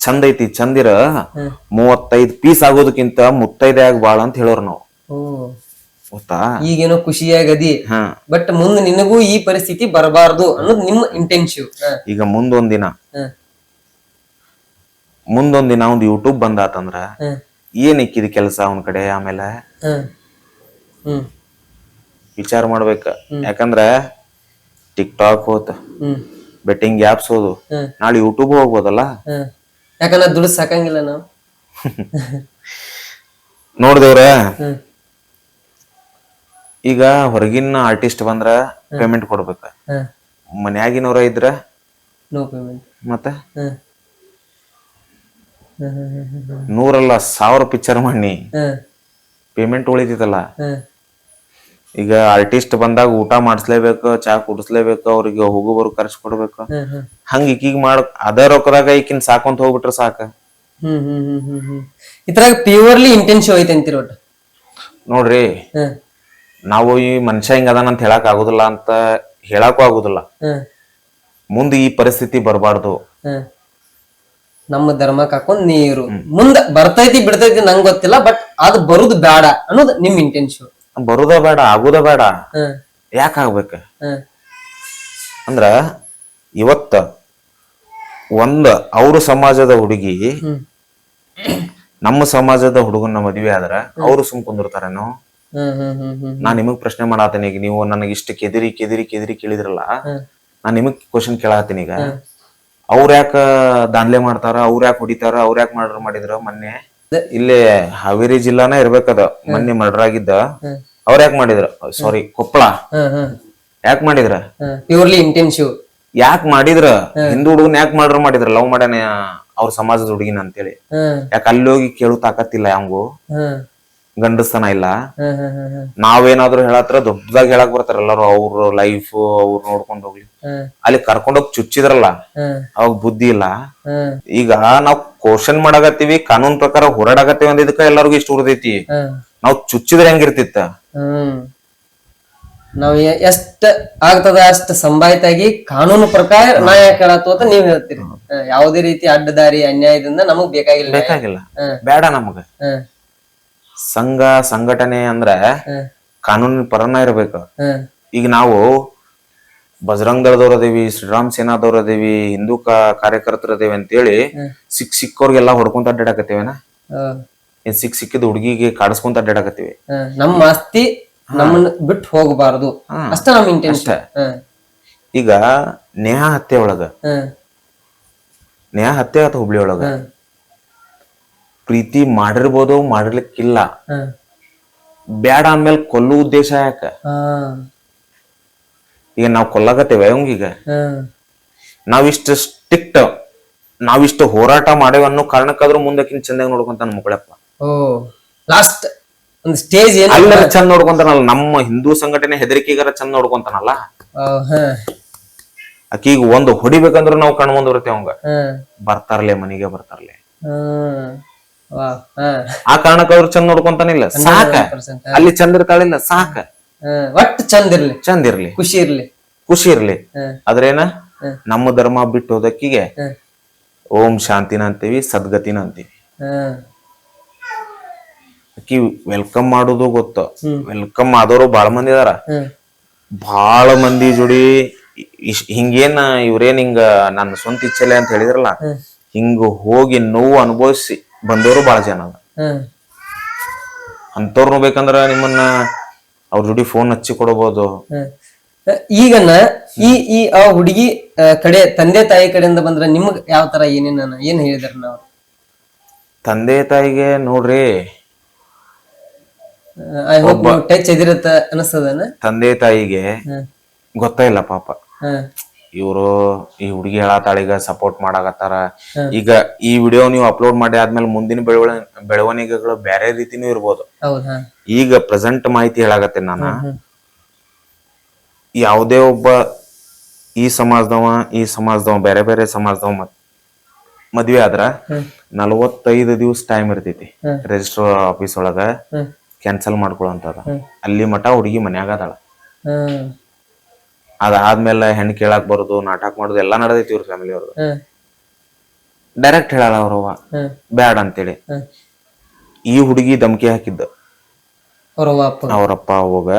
ಚಂದ ಐತಿ, ಚಂದಿರ 35 ಪೀಸ್ ಆಗೋದಕ್ಕಿಂತ ಮುತ್ತೈದೆ ಆಗಿ ಬಾಳ ಅಂತ ಹೇಳೋರ್ ನಾವು. ಗೊತ್ತಾ? ಈಗೇನೋ ಖುಷಿಯಾಗದಿ, ಬಟ್ ಮುಂದ್ ನಿನಗೂ ಈ ಪರಿಸ್ಥಿತಿ ಬರಬಾರ್ದು ಅನ್ನೋದು ನಿಮ್ಮ ಇಂಟೆನ್ಷನ್. ಈಗ ಮುಂದೊಂದಿನ ಒಂದು ಯೂಟ್ಯೂಬ್ ಬಂದಾತಂದ್ರ ಏನ್ ಇಕ್ಕಿದ ಕೆಲಸ ಅವನ ಕಡೆ. ಆಮೇಲೆ ವಿಚಾರ ಮಾಡ್ಬೇಕ. ಯಾಕಂದ್ರ ಟಿಕ್ ಟಾಕ್ ಹೋತ, ಬೆಟ್ಟಿಂಗ್ ಆಪ್ಸ್ ಹೋದು, ನಾಳೆ ಯೂಟ್ಯೂಬ್ ಹೋಗ್ಬೋದಲ್ಲ. ಯಾಕಂದ್ರೆ ದುಡ್ಡು ಸಾಕಂಗಿಲ್ಲ ನಾವು. ನೋಡ್ದೇವ್ರ, ಈಗ ಹೊರಗಿನ ಆರ್ಟಿಸ್ಟ್ ಬಂದ್ರ ಪೇಮೆಂಟ್ ಕೊಡ್ಬೇಕ, ಮನ್ಯಾಗಿನವ್ರ ಇದ್ರ ನೋ ಪೇಮೆಂಟ್. ಮತ್ತೆ 100 ಅಲ್ಲ 1000 ಪಿಕ್ಚರ್ ಮಾಡಿ ಪೇಮೆಂಟ್ ಉಳಿತೈತಲ್ಲ. ಈಗ ಆರ್ಟಿಸ್ಟ್ ಬಂದಾಗ ಊಟ ಮಾಡಿಸ್ಲೇಬೇಕು, ಚಾ ಕುಡಿಸ್ಲೇಬೇಕು, ಅವ್ರಿಗೆ ಹೋಗೋಬರು ಖರ್ಚು ಕೊಡ್ಬೇಕು. ಹಂಗ ಈಕೀಗ ಅದೇ ರೊಕ್ಕದಾಗ ಈಕಿನ್ ಸಾಕೊಂತ ಹೋಗ್ಬಿಟ್ರ ಸಾಕ. ಇದ್ರಾಗ ಪ್ಯೂರ್ಲಿ ಇಂಟೆನ್ಷನ್ ಐತೆ ಅಂತೀರ ನೋಡ್ರಿ. ನಾವು ಈ ಮನುಷ್ಯ ಹಿಂಗ ಅದಾನ ಅಂತ ಹೇಳಕ್ ಆಗುದಿಲ್ಲ, ಅಂತ ಹೇಳಕ್ಕೂ ಆಗುದಿಲ್ಲ. ಮುಂದೆ ಈ ಪರಿಸ್ಥಿತಿ ಬರಬಾರ್ದು. ನಮ್ಮ ಧರ್ಮಕ್ಕೆ ಹಾಕೊಂಡ್ ನೀರು ಮುಂದ ಬರ್ತೈತಿ ಬಿಡ್ತೈತಿ ನಂಗೆ ಗೊತ್ತಿಲ್ಲ, ಬಟ್ ಅದು ಬರುದು ಬೇಡ ಅನ್ನೋದು ನಿಮ್ ಇಂಟೆನ್ಷನ್. ಬರುದ ಬೇಡ, ಆಗುದ ಬೇಡ. ಯಾಕ ಆಗ್ಬೇಕ ಅಂದ್ರ ಇವತ್ತ ಅವ್ರ ಸಮಾಜದ ಹುಡುಗಿ ನಮ್ಮ ಸಮಾಜದ ಹುಡುಗನ ಮದ್ವೆ ಆದ್ರ ಅವ್ರು ಸುಮ್ ಕುಂದಿರ್ತಾರೇನೋ. ನಾನ್ ನಿಮಗ್ ಪ್ರಶ್ನೆ ಮಾಡಾತೀನಿ. ಈಗ ನೀವು ನನಗೆ ಇಷ್ಟ ಕೆದಿರಿ ಕೇಳಿದ್ರಲ್ಲ, ನಾನ್ ನಿಮಗ್ ಕ್ವಶನ್ ಕೇಳಾತೀನಿ. ಈಗ ಅವ್ರ ಯಾಕ ದಾನ್ಲೆ ಮಾಡ್ತಾರ, ಅವ್ರ ಯಾಕೆ ಹೊಡಿತಾರ, ಅವ್ರ ಯಾಕೆ ಮರ್ಡರ್ ಮಾಡಿದ್ರ? ಮೊನ್ನೆ ಇಲ್ಲಿ ಹಾವೇರಿ ಜಿಲ್ಲಾನ ಇರ್ಬೇಕದ, ಮೊನ್ನೆ ಮರ್ಡರ್ ಆಗಿದ್ದ. ಅವ್ರ ಯಾಕೆ ಮಾಡಿದ್ರ? ಸಾರಿ, ಕೊಪ್ಪಳ ಯಾಕೆ ಮಾಡಿದ್ರ ಪ್ಯೂರ್ಲಿ ಇಂಟೆನ್ಸಿವ್. ಯಾಕೆ ಮಾಡಿದ್ರ ಹಿಂದೂ ಹುಡುಗನ್ ಯಾಕೆ ಮಾಡಿದ್ರ ಲವ್ ಮಾಡ್ಯಾನ ಅವ್ರ ಸಮಾಜದ ಹುಡುಗಿನ ಅಂತೇಳಿ. ಯಾಕೆ ಅಲ್ಲಿ ಹೋಗಿ ಕೇಳು ತಾಕತ್ತಿಲ್ಲ ಯಾವಂಗು, ಗಂಡಸ್ತನ ಇಲ್ಲ. ನಾವೇನಾದ್ರು ಹೇಳತ್ರ ದೊಡ್ಡದಾಗಿ ಹೇಳಕ್ ಬರ್ತಾರ ಎಲ್ಲಾರು, ಅವ್ರ ಲೈಫ್ ಅವ್ರು ನೋಡ್ಕೊಂಡ್ ಹೋಗ್ಲಿ. ಅಲ್ಲಿ ಕರ್ಕೊಂಡೋಗಿ ಚುಚ್ಚಿದ್ರಲ್ಲ ಅವಾಗ ಬುದ್ಧಿ ಇಲ್ಲ. ಈಗ ನಾವ್ ಕ್ವಶನ್ ಮಾಡಾಕತ್ತೀವಿ, ಕಾನೂನ್ ಪ್ರಕಾರ ಹೋರಾಡಕತ್ತೀವಿ ಅಂದಿದ್ದಕ್ಕ ಎಲ್ಲರಿಗೂ ಇಷ್ಟ ಉರ್ದೈತಿ. ನಾವ್ ಚುಚ್ಚಿದ್ರೆ ಹೆಂಗಿರ್ತಿತ್ತ? ನಾವ್ ಎಷ್ಟ ಆಗ್ತದ ಅಷ್ಟ ಸಂಭಾಯಿತಾಗಿ ಕಾನೂನು ಪ್ರಕಾರ ನ್ಯಾಯ ಕೇಳತ್ತು ಅಂತ ನೀವ್ ಹೇಳ್ತೀರಿ. ಯಾವುದೇ ರೀತಿ ಅಡ್ಡದಾರಿ ಅನ್ಯಾಯದಿಂದ ನಮಗ್ ಬೇಕಾಗಿಲ್ಲ, ಬೇಡ ನಮಗ. ಸಂಘ ಸಂಘಟನೆ ಅಂದ್ರ ಕಾನೂನಿನ ಪರನ ಇರ್ಬೇಕು. ಈಗ ನಾವು ಬಜರಂಗ್ ದಳದವ್ರ ಅದೇವಿ, ಶ್ರೀರಾಮ್ ಸೇನಾದವ್ರ ಅದೇವಿ, ಹಿಂದೂ ಕಾರ್ಯಕರ್ತರ ಅದೇವಿ ಅಂತೇಳಿ ಸಿಕ್ಕವ್ರಿಗೆಲ್ಲಾ ಹೊಡ್ಕೊಂತ ಅಡ್ಡಾಡಕತ್ತೀವೇನ? ಏನ್ ಸಿಕ್ಕಿದ ಹುಡುಗಿಗೆ ಕಾಡಿಸ್ಕೊಂತ ಅಡ್ಡಾಡಕತ್ತೀವಿ. ನಮ್ಮ ಆಸ್ತಿ ನಮ್ಮನ್ನ ಬಿಟ್ಟು ಹೋಗಬಾರದು ಅಷ್ಟ ನಮ್ ಇಂಟೆನ್ಷನ್. ಈಗ ನೇಹಾ ಹತ್ಯೆ ಒಳಗ, ನೇಹಾ ಹತ್ಯೆ ಆತ ಹುಬ್ಳಿ ಒಳಗ, ಪ್ರೀತಿ ಮಾಡಿರ್ಬೋದು ಮಾಡಿರ್ಲಿಕ್ಕಿಲ್ಲ. ಬ್ಯಾಡ ಅಂದ್ಮೇಲೆ ಕೊಲ್ಲೋ ಉದ್ದೇಶ ಯಾಕ? ಈಗ ನಾವ್ ಕೊಲ್ಲಾಕತ್ತೇವ ಅವಂಗೀಗ? ನಾವಿಷ್ಟ ಸ್ಟ್ರಿಕ್ಟ್, ನಾವಿಷ್ಟ ಹೋರಾಟ ಮಾಡೇವ ಅನ್ನೋ ಕಾರಣಕ್ಕಾದ್ರೂ ಮುಂದಕ್ಕಿಂತ ಚಂದಾಗ ನೋಡ್ಕೊಂತಾನ ಮಕ್ಕಳಪ್ಪ. ಲಾಸ್ಟ್ ಒಂದು ಸ್ಟೇಜ್ ಅಲ್ಲ ಚಂದ ನೋಡ್ಕೊಂತಾನಲ್ಲ. ನಮ್ಮ ಹಿಂದೂ ಸಂಘಟನೆ ಹೆದರಿಕೆಗಾರ ಚಂದ ನೋಡ್ಕೊಂತಾನಲ್ಲ. ಆಕೀಗ ಒಂದು ಹೊಡಿಬೇಕಂದ್ರ ನಾವು ಕಣ್ ಮುಂದ್ ಬರ್ತೇವ ಅವಂಗ, ಬರ್ತಾರಲೆ ಮನಿಗೆ ಬರ್ತಾರಲೆ. ಆ ಕಾರಣಕ್ಕ ಅವ್ರು ಚಂದ ನೋಡ್ಕೊಂತಾನಿಲ್ಲ, ಸಾಕ. ಅಲ್ಲಿ ಚಂದ ಇರ್ತಾಳಿಲ್ಲ, ಸಾಕ. ಒಟ್ಟು ಚಂದ ಇರ್ಲಿ, ಖುಷಿ ಇರ್ಲಿ. ಆದ್ರೇನ ನಮ್ಮ ಧರ್ಮ ಬಿಟ್ಟು ಹೋದಕ್ಕಿಗೆ ಓಂ ಶಾಂತಿನ ಅಂತೀವಿ, ಸದ್ಗತಿನ ಅಂತೀವಿ. ಅಕ್ಕಿ ವೆಲ್ಕಮ್ ಮಾಡೋದು ಗೊತ್ತು, ವೆಲ್ಕಮ್ ಆದವರು ಬಾಳ ಮಂದಿ ಅದಾರ. ಬಾಳ ಮಂದಿ ಜೋಡಿ ಹಿಂಗೇನ ಇವ್ರೇನ್ ಹಿಂಗ ನನ್ನ ಸ್ವಂತ ಇಚ್ಛೆಲೆ ಅಂತ ಹೇಳಿದ್ರಲ್ಲ, ಹಿಂಗ ಹೋಗಿ ನೋವು ಅನುಭವಿಸಿ ಬಂದವರು ಬಾಳ ಜನ ಅದ. ಅಂತವ್ರು ಬೇಕಂದ್ರ ನಿಮ್ಮನ್ನ ಅವ್ರ ಜೋಡಿ ಫೋನ್ ಹಚ್ಚಿ ಕೊಡಬಹುದು. ಈಗನ ಈ ಆ ಹುಡುಗಿ ಕಡೆ ತಂದೆ ತಾಯಿ ಕಡೆಯಿಂದ ಬಂದ್ರ ನಿಮ್ಗ್ ಯಾವ ತರ ಏನ್ ಹೇಳಿದಾರ? ನಾವ್ ತಂದೆ ತಾಯಿಗೆ ನೋಡ್ರಿ, ಐ ಹೋಪ್ ಟಚ್ ಎದಿರತ್ತ ಅನಸ್ತದನ. ತಂದೆ ತಾಯಿಗೆ ಗೊತ್ತಾಯಿಲ್ಲ ಪಾಪ, ಇವ್ರು ಈ ಹುಡುಗಿ ಹೇಳತಾಳೀಗ ಸಪೋರ್ಟ್ ಮಾಡಾಕತ್ತಾರ. ಈಗ ಈ ವಿಡಿಯೋ ನೀವು ಅಪ್ಲೋಡ್ ಮಾಡಿ ಆದ್ಮೇಲೆ ಮುಂದಿನ ಬೆಳವಣಿಗೆಗಳು ಬೇರೆ ರೀತಿನೂ ಇರ್ಬೋದು. ಈಗ ಪ್ರೆಸೆಂಟ್ ಮಾಹಿತಿ ಹೇಳಾಕತ್ತೇನೆ ನಾನು. ಯಾವುದೇ ಒಬ್ಬ ಈ ಸಮಾಜದವ ಬೇರೆ ಬೇರೆ ಸಮಾಜದವ ಮದ್ವೆ ಆದ್ರ 45 ದಿವಸ ಟೈಮ್ ಇರ್ತೈತಿ ರಿಜಿಸ್ಟರ್ ಆಫೀಸ್ ಒಳಗ ಕ್ಯಾನ್ಸಲ್ ಮಾಡ್ಕೊಳಂತದ. ಅಲ್ಲಿ ಮಠ ಹುಡುಗಿ ಮನ್ಯಾಗ ಅದಾಳ. ಅದಾದ್ಮೇಲೆ ಹೆಣ್ಣು ಕೇಳಾಕ್ ಬರೋದು, ನಾಟಕ ಮಾಡೋದು ಎಲ್ಲಾ ನಡೆದೈತಿ ಇವ್ರ ಫ್ಯಾಮಿಲಿ ಅವ್ರದ್ದು. ಡೈರೆಕ್ಟ್ ಹೇಳಲ್ಲ ಅವ್ರವ್ವ ಬ್ಯಾಡ ಅಂತೇಳಿ. ಈ ಹುಡುಗಿ ಧಮಕಿ ಹಾಕಿದ್ದ ಅವ್ರಪ್ಪ ಹೋಗ.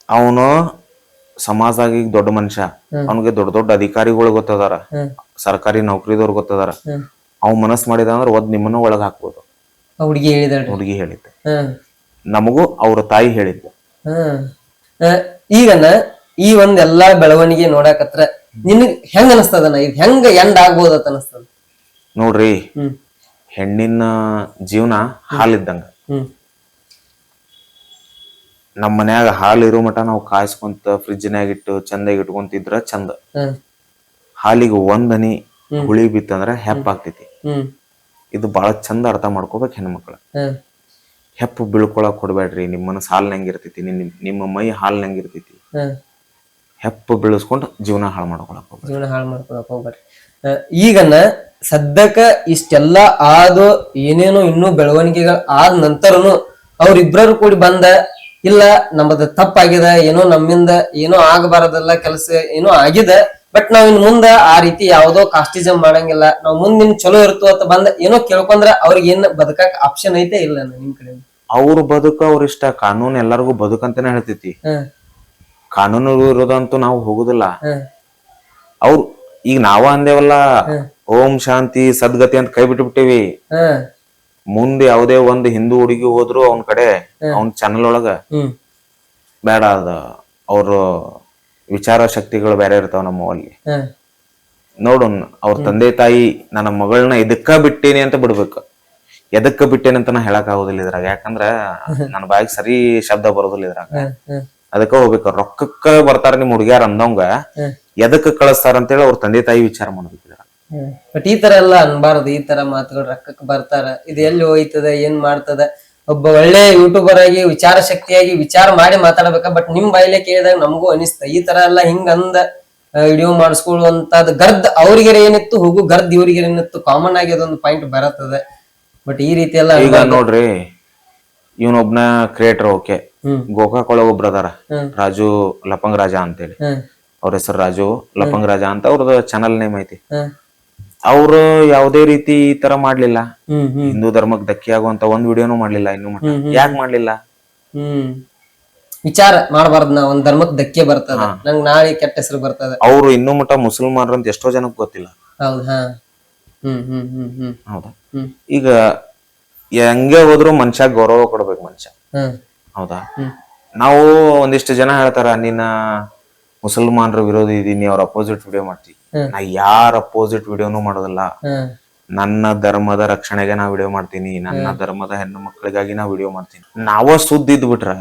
ಅವನು ಸಮಾಜದಾಗ ಈಗ ದೊಡ್ಡ ಮನುಷ್ಯ, ಅವನಿಗೆ ದೊಡ್ಡ ದೊಡ್ಡ ಅಧಿಕಾರಿಗಳು ಗೊತ್ತದಾರ, ಸರ್ಕಾರಿ ನೌಕರಿದವ್ರು ಗೊತ್ತದಾರ. ಅವ್ ಮನಸ್ ಮಾಡಿದ ಅಂದ್ರೆ ನಿಮ್ಮನ್ನ ಒಳಗ್ ಹಾಕ್ಬೋದು. ಹುಡುಗಿ ಹೇಳಿದ್ದ, ನಮಗೂ ಅವ್ರ ತಾಯಿ ಹೇಳಿದ್ದ. ಈಗನ ಈ ಒಂದ್ ಎಲ್ಲಾ ಬೆಳವಣಿಗೆ ನೋಡಾಕತ್ರ ನಿನಗ್ ಹೆಂಗ ಅನಸ್ತದನ? ಇದು ಹೆಂಗ ಎಂಡ್ ಆಗ್ಬೋದತ್ ಅನಸ್ತದ? ನೋಡ್ರಿ, ಹೆಣ್ಣಿನ ಜೀವನ ಹಾಲಿದ್ದಂಗ. ನಮ್ಮ ಮನ್ಯಾಗ ಹಾಲು ಇರೋ ಮಟ ನಾವು ಕಾಯಿಸ್ಕೊಂತ ಫ್ರಿಜ್ನಾಗ ಇಟ್ಟು ಚಂದಾಗಿ ಇಟ್ಕೊಂತಿದ್ರ ಚಂದ. ಹಾಲಿಗೆ ಒಂದನಿ ಹುಳಿ ಬಿತ್ತಂದ್ರ ಹೆಪ್ಪ ಆಗ್ತೈತಿ. ಇದು ಬಹಳ ಚಂದ ಅರ್ಥ ಮಾಡ್ಕೋಬೇಕು ಹೆಣ್ಮಕ್ಳು. ಹೆಪ್ಪು ಬೀಳ್ಕೊಳಕ್ ಕೊಡ್ಬೇಡ್ರಿ. ನಿಮ್ಮ ಮನಸ್ಸು ಹಾಲ್ನಂಗಿರ್ತೈತಿ, ನಿಮ್ಮ ಮೈ ಹಾಲ್ನಂಗಿರ್ತೈತಿ. ಹೆಪ್ಪು ಬೀಳಿಸ್ಕೊಂಡು ಜೀವನ ಹಾಳು ಮಾಡ್ಕೊಳಕ್ ಹೋಗ್ಬೇಡ್ರಿ. ಈಗನ ಸದ್ಯಕ್ಕ ಇಷ್ಟೆಲ್ಲ ಆದು ಏನೇನೋ ಇನ್ನೂ ಬೆಳವಣಿಗೆಗಳು ಆದ ನಂತರನು ಅವ್ರಿಬ್ರು ಕೂಡಿ ಬಂದ, ಇಲ್ಲ ನಮ್ಮದ ತಪ್ಪಾಗಿದೆ, ಏನೋ ನಮ್ಮಿಂದ ಏನೋ ಆಗಬಾರದಲ್ಲ ಕೆಲಸ ಏನೋ ಆಗಿದೆ, ಬಟ್ ನಾವ್ ಇನ್ ಮುಂದ ಆ ರೀತಿ ಯಾವ್ದೋ ಕಾಸ್ಟಿಸಮ್ ಮಾಡಂಗಿಲ್ಲ, ನಾವ್ ಮುಂದಿನ ಚಲೋ ಇರ್ತು ಅಂತ ಬಂದ ಏನೋ ಕೇಳ್ಕೊಂಡ್ರ ಅವ್ರಿಗೆ ಏನ್ ಬದುಕಕ್ ಆಪ್ಷನ್ ಐತೆ ಇಲ್ಲ ನಿಮ್ ಕಡೆ? ಅವ್ರ ಬದುಕ ಅವ್ರ ಇಷ್ಟ. ಕಾನೂನು ಎಲ್ಲರಿಗೂ ಬದುಕಂತಾನೆ ಹೇಳ್ತೈತಿ. ಕಾನೂನು ಇರೋದಂತೂ ನಾವು ಹೋಗುದಿಲ್ಲ. ಅವ್ರು ಈಗ ನಾವ ಅಂದೇವಲ್ಲ ಓಂ ಶಾಂತಿ ಸದ್ಗತಿ ಅಂತ ಕೈ ಬಿಟ್ಬಿಟ್ಟಿವಿ. ಮುಂದೆ ಯಾವುದೇ ಒಂದು ಹಿಂದೂ ಹುಡುಗಿ ಹೋದ್ರು ಅವನ್ ಕಡೆ ಅವನ್ ಚಾನಲ್ ಒಳಗ ಬೇಡ, ಅದ ಅವ್ರ ವಿಚಾರ ಶಕ್ತಿಗಳು ಬೇರೆ ಇರ್ತಾವ ನಮ್ಮಲ್ಲಿ. ನೋಡು, ಅವ್ರ ತಂದೆ ತಾಯಿ ನನ್ನ ಮಗಳನ್ನ ಇದಕ್ಕ ಬಿಟ್ಟೇನಿ ಅಂತ ಬಿಡ್ಬೇಕು. ಎದಕ್ಕ ಬಿಟ್ಟೇನಿ ಅಂತ ನಾ ಹೇಳಕ್ ಆಗುದಿಲ್ಲ ಇದ್ರಾಗ, ಯಾಕಂದ್ರ ನನ್ನ ಬಾಯಿಗೆ ಸರಿ ಶಬ್ದ ಬರೋದಿಲ್ಲ ಇದ್ರಾಗ. ಅದಕ್ಕ ಹೋಗ್ಬೇಕು. ರೊಕ್ಕಕ್ಕ ಬರ್ತಾರ ನಿಮ್ ಹುಡುಗ್ಯಾರ ಅಂದಂಗ ಎದಕ್ ಕಳಿಸ್ತಾರ ಅಂತೇಳಿ ಅವ್ರ ತಂದೆ ತಾಯಿ ವಿಚಾರ ಮಾಡ್ಬೇಕು. ಬಟ್ ಈ ತರ ಎಲ್ಲ ಅನ್ಬಾರದು. ಈ ತರ ಮಾತುಗಳು ರೊಕ್ಕಕ್ಕೆ ಬರ್ತಾರ, ಇದು ಎಲ್ಲಿ ಹೋಯ್ತದ, ಏನ್ ಮಾಡ್ತದ. ಒಬ್ಬ ಒಳ್ಳೆ ಯೂಟ್ಯೂಬರ್ ಆಗಿ ವಿಚಾರ ಶಕ್ತಿಯಾಗಿ ವಿಚಾರ ಮಾಡಿ ಮಾತಾಡ್ಬೇಕ. ಬಟ್ ನಿಮ್ ಬಾಯಿಲೆ ಕೇಳಿದಾಗ ನಮಗೂ ಅನಿಸ್ತ ಈ ತರ ಎಲ್ಲ ಹಿಂಗ ಅಂದ ವಿಡಿಯೋ ಮಾಡಿಸ್ಕೊಳ್ಳುವಂತದ್ ಗರ್ದ್ ಅವ್ರಿಗೆ ಏನಿತ್ತು, ಹೋಗು ಗರ್ದ್ ಇವ್ರಿಗೆ ಏನಿತ್ತು, ಕಾಮನ್ ಆಗಿ ಅದೊಂದು ಪಾಯಿಂಟ್ ಬರತ್ತದ. ಬಟ್ ಈ ರೀತಿ ಎಲ್ಲ ಈಗ ನೋಡ್ರಿ, ಇವನೊಬ್ನ ಕ್ರಿಯೇಟರ್, ಓಕೆ, ಗೋಕಾಕ್ ಒಳಗ ಒಬ್ರ ಅದಾರ, ರಾಜು ಲಪಂಗ್ ರಾಜ ಅಂತೇಳಿ. ಅವ್ರ ಹೆಸರು ರಾಜು ಲಪಂಗ್ ರಾಜ ಅಂತ ಅವ್ರದ್ದು ಚಾನಲ್ ನೇಮ್ ಐತಿ. ಅವ್ರು ಯಾವ್ದೇ ರೀತಿ ಈ ತರ ಮಾಡ್ಲಿಲ್ಲ, ಹಿಂದೂ ಧರ್ಮಕ್ಕೆ ಧಕ್ಕೆ ಆಗುವಂತ ಒಂದ್ ವಿಡಿಯೋನು ಮಾಡ್ಲಿಲ್ಲ ಇನ್ನು ಮಟ್ಟ. ಯಾಕೆ ಮಾಡ್ಲಿಲ್ಲ? ವಿಚಾರ ಮಾಡಬಾರ್ದು, ನಾ ಒಂದ್ ಧರ್ಮಕ್ಕೆ ಧಕ್ಕೆ ಬರ್ತದ, ನಂಗ್ ನಾಳೆ ಕೆಟ್ಟ ಹೆಸರು ಬರ್ತದ. ಅವ್ರು ಇನ್ನೂ ಮಟ್ಟ ಮುಸಲ್ಮಾನ್ರ ಅಂತ ಎಷ್ಟೋ ಜನಕ್ಕೆ ಗೊತ್ತಿಲ್ಲ. ಹೌದಾ? ಹೌದಾ? ಈಗ ಹೆಂಗೆ ಹೋದ್ರು ಮನುಷ್ಯ ಗೌರವ ಕೊಡ್ಬೇಕು ಮನುಷ್ಯ. ಹೌದಾ? ನಾವು ಒಂದಿಷ್ಟು ಜನ ಹೇಳ್ತಾರ, ನೀನ ಮುಸಲ್ಮಾನರ ವಿರೋಧಿ ಇದೀನಿ, ಅವ್ರ ಅಪೋಸಿಟ್ ವಿಡಿಯೋ ಮಾಡ್ತೀವಿ. ನಾ ಯಾರ ಅಪೋಸಿಟ್ ವಿಡಿಯೋನು ಮಾಡೋದಿಲ್ಲ. ನನ್ನ ಧರ್ಮದ ರಕ್ಷಣೆಗೆ ನಾ ವಿಡಿಯೋ ಮಾಡ್ತೀನಿ, ನನ್ನ ಧರ್ಮದ ಹೆಣ್ಣು ಮಕ್ಕಳಿಗಾಗಿ ನಾ ವಿಡಿಯೋ ಮಾಡ್ತೀನಿ. ನಾವ ಸುದ್ದಿ ಇದ್ಬಿಟ್ರ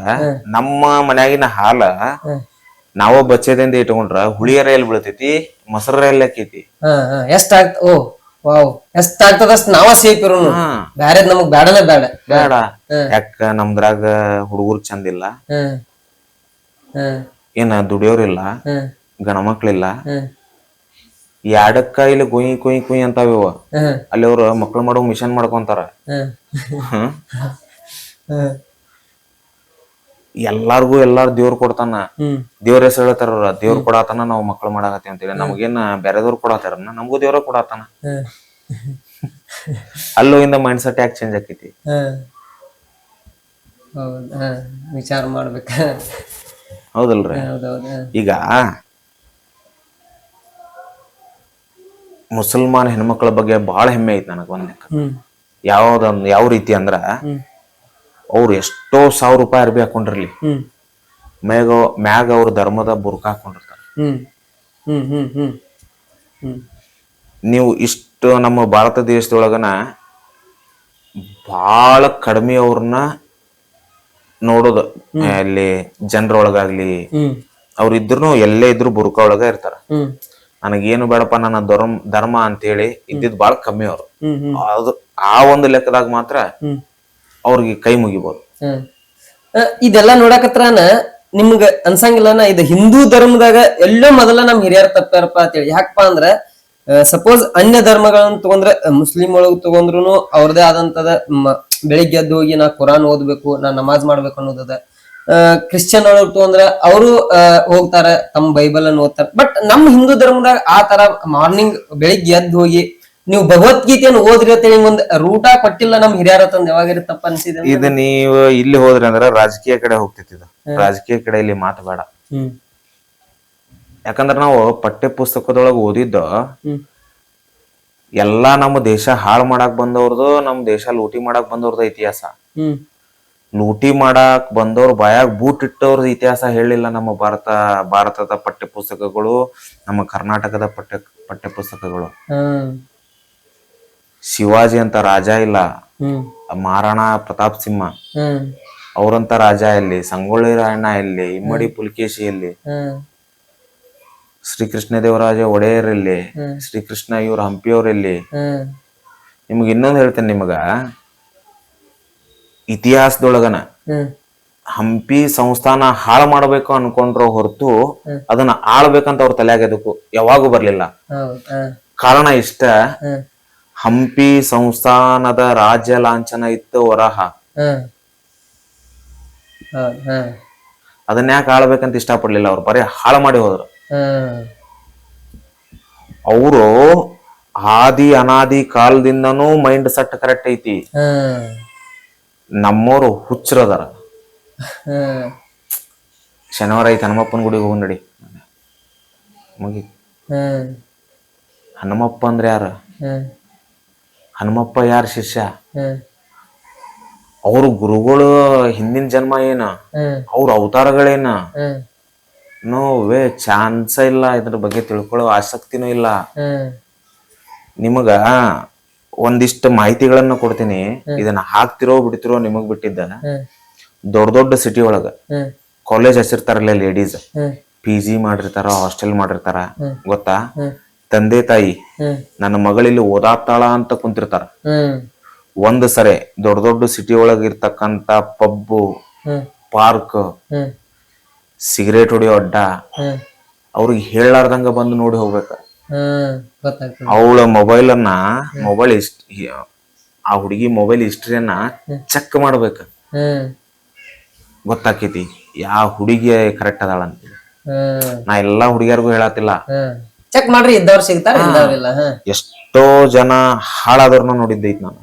ನಮ್ಮ ಮನ್ಯಾಗಿನ ಹಾಲ ನಾವ ಬಚ್ಚದಿಂದ ಇಟ್ಕೊಂಡ್ರ ಹುಳಿಯರ ಎಲ್ಲಿ ಬೀಳ್ತೈತಿ, ಮೊಸರ ಎಲ್ಲಿ ಹಾಕೈತಿ. ಎಷ್ಟಾಗ್ತದಷ್ಟು ನಾವ ಸೇಫ್ ಇರೋನು, ಬ್ಯಾರೇದ್ ನಮಗ್ ಬೇಡನೇ ಬೇಡ. ಬೇಡ. ಯಾಕ ನಮ್ದ್ರಾಗ ಹುಡುಗರು ಚಂದಿಲ್ಲ, ಏನ ದುಡಿಯೋರಿಲ್ಲ, ಗಣಮಕ್ಳಿಲ್ಲ, ಎರಡಕ್ಕ ಇಲ್ಲಿ ಕುಯ್ ಕುಯ್ ಕುಯ್ ಅಂತಾವ. ಅಲ್ಲಿ ಅವ್ರ ಮಕ್ಳು ಮಾಡೋ ಮಿಷನ್ ಮಾಡ್ಕೊಂತಾರ. ಎಲ್ಲಾರ್ಗು ಎಲ್ಲಾರು ದೇವ್ರ ಕೊಡ್ತಾನ, ದೇವ್ರ ಹೆಸರು ಹೇಳ್ತಾರ. ದೇವ್ರ ಕೊಡಾತನ ನಾವ್ ಮಕ್ಳು ಮಾಡಾಕತಿ ಅಂತೇಳಿ. ನಮಗೇನ ಬೇರೆದವ್ರು ಕೊಡಾತಾರ, ನಮಗೂ ದೇವ್ರ ಕೊಡಾತನ. ಅಲ್ಲಿಂದ ಮೈಂಡ್ ಸೆಟ್ ಯಾಕೆ ಚೇಂಜ್ ಆಕೈತಿ? ವಿಚಾರ ಮಾಡ್ಬೇಕ, ಹೌದಲ್ರಿ? ಈಗ ಮುಸಲ್ಮಾನ್ ಹೆಣ್ಮಕ್ಳ ಬಗ್ಗೆ ಬಹಳ ಹೆಮ್ಮೆ ಐತಿ ನನಗ. ಒಂದ್ ಯಾವ ರೀತಿ ಅಂದ್ರ, ಅವ್ರು ಎಷ್ಟೋ ₹1000 ಅರ್ಬಿ ಹಾಕೊಂಡಿರ್ಲಿ, ಮ್ಯಾಗ ಅವ್ರ ಧರ್ಮದ ಬುರ್ಕ ಹಾಕೊಂಡಿರ್ತಾರ. ನೀವು ಇಷ್ಟು ನಮ್ಮ ಭಾರತ ದೇಶದೊಳಗನ ಬಹಳ ಕಡಿಮೆ ಅವ್ರನ್ನ ನೋಡೋದು. ಅಲ್ಲಿ ಜನರೊಳಗಾಗ್ಲಿ ಅವ್ರ ಇದ್ರು ಎಲ್ಲೇ ಇದ್ರು ಬುರ್ಕ ಒಳಗ ಇರ್ತಾರ. ನನಗೇನು ಬೇಡಪ್ಪ, ನನ್ನ ಧರ್ಮ ಅಂತೇಳಿ ಇದ್ದಿದ್ ಬಾಳ ಕಮ್ಮಿ ಅವ್ರು. ಅದು ಆ ಒಂದು ಲೆಕ್ಕದಾಗ ಮಾತ್ರ ಅವ್ರಿಗೆ ಕೈ ಮುಗಿಬಹುದು. ಇದೆಲ್ಲ ನೋಡಕತ್ರಾನ ನಿಮ್ಗ ಅನ್ಸಂಗಿಲ್ಲನ ಇದು ಹಿಂದೂ ಧರ್ಮದಾಗ ಎಲ್ಲೋ ಮೊದಲ ನಮ್ ಹಿರಿಯರ್ ತಪ್ಪಾರಪ್ಪ ಅಂತೇಳಿ. ಯಾಕಪ್ಪ ಅಂದ್ರ ಸಪೋಸ್ ಅನ್ಯ ಧರ್ಮಗಳನ್ನ ತಗೊಂಡ್ರೆ, ಮುಸ್ಲಿಂ ಒಳಗ್ ತಗೊಂಡ್ರು ಅವ್ರದೇ ಆದಂತದ ಬೆಳಿಗ್ಗೆ ಎದ್ದು ಹೋಗಿ ನಾ ಕುರಾನ್ ಓದ್ಬೇಕು, ನಾ ನಮಾಜ್ ಮಾಡ್ಬೇಕು ಅನ್ನೋದದ. ಕ್ರಿಶ್ಚಿಯನ್ ಒಳಗ್ ತಗೊಂಡ್ರ ಅವರು ಹೋಗ್ತಾರ, ತಮ್ಮ ಬೈಬಲ್ ಅನ್ನು ಓದ್ತಾರ. ಬಟ್ ನಮ್ ಹಿಂದೂ ಧರ್ಮದಾಗ ಆ ತರ ಮಾರ್ನಿಂಗ್ ಬೆಳಿಗ್ಗೆ ಎದ್ದು ಹೋಗಿ ನೀವು ಭಗವದ್ಗೀತೆಯನ್ನು ಓದ್ರಿ ಅಂತೇಳಿ ಒಂದ್ ರೂಟ ಕೊಟ್ಟಿಲ್ಲ ನಮ್ ಹಿರಿಯರ ತಂದ್. ಯಾವಾಗ ತಪ್ಪ ಅನ್ಸಿದೆ ಇದು? ನೀವು ಇಲ್ಲಿ ಹೋದ್ರಿ ಅಂದ್ರ ರಾಜಕೀಯ ಕಡೆ ಹೋಗ್ತೈತಿ. ರಾಜಕೀಯ ಕಡೆ ಇಲ್ಲಿ ಮಾತು ಬೇಡ. ಯಾಕಂದ್ರ ನಾವು ಪಠ್ಯ ಪುಸ್ತಕದೊಳಗ ಓದಿದ್ದ ಎಲ್ಲಾ ನಮ್ಮ ದೇಶ ಹಾಳು ಮಾಡಾಕ್ ಬಂದವ್ರದು, ನಮ್ ದೇಶ ಲೂಟಿ ಮಾಡಾಕ್ ಬಂದವ್ರದ ಇತಿಹಾಸ. ಲೂಟಿ ಮಾಡಾಕ್ ಬಂದವ್ರು ಬಾಯಾಗ ಬೂಟ್ ಇಟ್ಟವ್ರದ ಇತಿಹಾಸ ಹೇಳಿಲ್ಲ ನಮ್ಮ ಭಾರತದ ಪಠ್ಯ ಪುಸ್ತಕಗಳು, ನಮ್ಮ ಕರ್ನಾಟಕದ ಪಠ್ಯ ಪುಸ್ತಕಗಳು. ಶಿವಾಜಿ ಅಂತ ರಾಜ ಇಲ್ಲ, ಮಹಾರಾಣಾ ಪ್ರತಾಪ್ ಸಿಂಹ ಅವ್ರಂತ ರಾಜ ಎಲ್ಲಿ, ಸಂಗೊಳ್ಳಿ ರಾಯಣ್ಣ ಎಲ್ಲಿ, ಇಮ್ಮಡಿ ಪುಲಿಕೇಶಿ ಎಲ್ಲಿ, ಶ್ರೀಕೃಷ್ಣ ದೇವರಾಜ ಒಡೆಯರ್ ಎಲ್ಲಿ, ಶ್ರೀಕೃಷ್ಣ ಇವ್ರ ಹಂಪಿಯವ್ರ ಎಲ್ಲಿ. ನಿಮ್ಗ ಇನ್ನೊಂದು ಹೇಳ್ತೇನೆ, ನಿಮಗ ಇತಿಹಾಸದೊಳಗನ ಹಂಪಿ ಸಂಸ್ಥಾನ ಹಾಳು ಮಾಡ್ಬೇಕು ಅನ್ಕೊಂಡ್ರ ಹೊರತು ಅದನ್ನ ಆಳ್ಬೇಕಂತ ಅವ್ರ ತಲೆಯಾಗ ಎದಕ್ಕೂ ಯಾವಾಗೂ ಬರ್ಲಿಲ್ಲ. ಕಾರಣ ಇಷ್ಟ, ಹಂಪಿ ಸಂಸ್ಥಾನದ ರಾಜ್ಯ ಲಾಂಛನ ಇತ್ತು ವರಹ. ಅದನ್ನ ಯಾಕೆ ಆಳ್ಬೇಕಂತ ಇಷ್ಟ ಪಡ್ಲಿಲ್ಲ ಅವ್ರು, ಬರೀ ಹಾಳು ಮಾಡಿ ಹೋದ್ರು. ಅವರು ಆದಿ ಅನಾದಿ ಕಾಲದಿಂದನೂ ಮೈಂಡ್ ಸೆಟ್ ಕರೆಕ್ಟ್ ಐತಿ. ನಮ್ಮವ್ರು ಹುಚ್ಚರದಾರ. ಶನಿವಾರ ಐತಿ, ಹನುಮಪ್ಪನ ಗುಡಿಗೆ ಹೋಗಿ ನಡಿ ಮುಗಿ. ಹನುಮಪ್ಪ ಅಂದ್ರೆ ಯಾರ? ಹನುಮಪ್ಪ ಯಾರ ಶಿಷ್ಯ? ಅವ್ರ ಗುರುಗಳು ಹಿಂದಿನ ಜನ್ಮ ಏನ, ಅವ್ರ ಅವತಾರಗಳೇನ? ನೋ ವೇ, ಚಾನ್ಸ ಇಲ್ಲ. ಇದ್ರ ಬಗ್ಗೆ ತಿಳ್ಕೊಳ್ಳೋ ಆಸಕ್ತಿನೂ ಇಲ್ಲ. ನಿಮಗ ಒಂದಿಷ್ಟು ಮಾಹಿತಿಗಳನ್ನ ಕೊಡ್ತೀನಿ, ಇದನ್ನ ಹಾಕ್ತಿರೋ ಬಿಡ್ತಿರೋ ನಿಮಗ್ ಬಿಟ್ಟಿದ್ದ. ದೊಡ್ಡ ದೊಡ್ಡ ಸಿಟಿ ಒಳಗ ಕಾಲೇಜ್ ಹಚ್ಚಿರ್ತಾರಲ್ಲ ಲೇಡೀಸ್, ಹ್ಮ್ PG ಮಾಡಿರ್ತಾರ, ಹಾಸ್ಟೆಲ್ ಮಾಡಿರ್ತಾರ, ಗೊತ್ತಾ? ಹ್ಮ್ ತಂದೆ ತಾಯಿ ಹ್ಮ್ ನನ್ನ ಮಗಳಿಲ್ಲಿ ಓದಾತಾಳ ಅಂತ ಕುಂತಿರ್ತಾರ. ಹ್ಮ್ ಒಂದ್ ಸರಿ ದೊಡ್ಡ ದೊಡ್ಡ ಸಿಟಿ ಒಳಗ ಇರ್ತಕ್ಕಂತ ಪಬ್ಬು, ಹ್ಮ್ ಪಾರ್ಕ್, ಹ್ಮ್ ಸಿಗರೇಟ್ ಹೊಡಿಯೋ ಅಡ್ಡ ಹ್ಮ್ ಅವ್ರಿಗೆ ಹೇಳಾರ್ದಂಗ ಬಂದು ನೋಡಿ ಹೋಗ್ಬೇಕ. ಹ್ಮ್ ಗೊತ್ತಾಗ್ತದೆ. ಅವಳ ಮೊಬೈಲ್ ಆ ಹುಡುಗಿ ಮೊಬೈಲ್ ಹಿಸ್ಟ್ರಿಯನ್ನ ಚೆಕ್ ಮಾಡ್ಬೇಕ. ಹ್ಮ್ ಗೊತ್ತಾಕೈತಿ ಯಾವ ಹುಡುಗಿ ಕರೆಕ್ಟ್ ಅದಾಳ ಅಂತ. ಹ್ಮ್ ನಾ ಎಲ್ಲಾ ಹುಡುಗಿಯರ್ಗು ಹೇಳತ್ತಿಲ್ಲ, ಹ್ಮ್ ಚೆಕ್ ಮಾಡ್ರಿ, ಇದ್ದವ್ರು ಸಿಗ್ತಾರ, ಇದ್ದವ್ರಿಲ್ಲ. ಎಷ್ಟೋ ಜನ ಹಾಳಾದವ್ರನ್ನ ನೋಡಿದ್ದೈತಿ ನಾನು.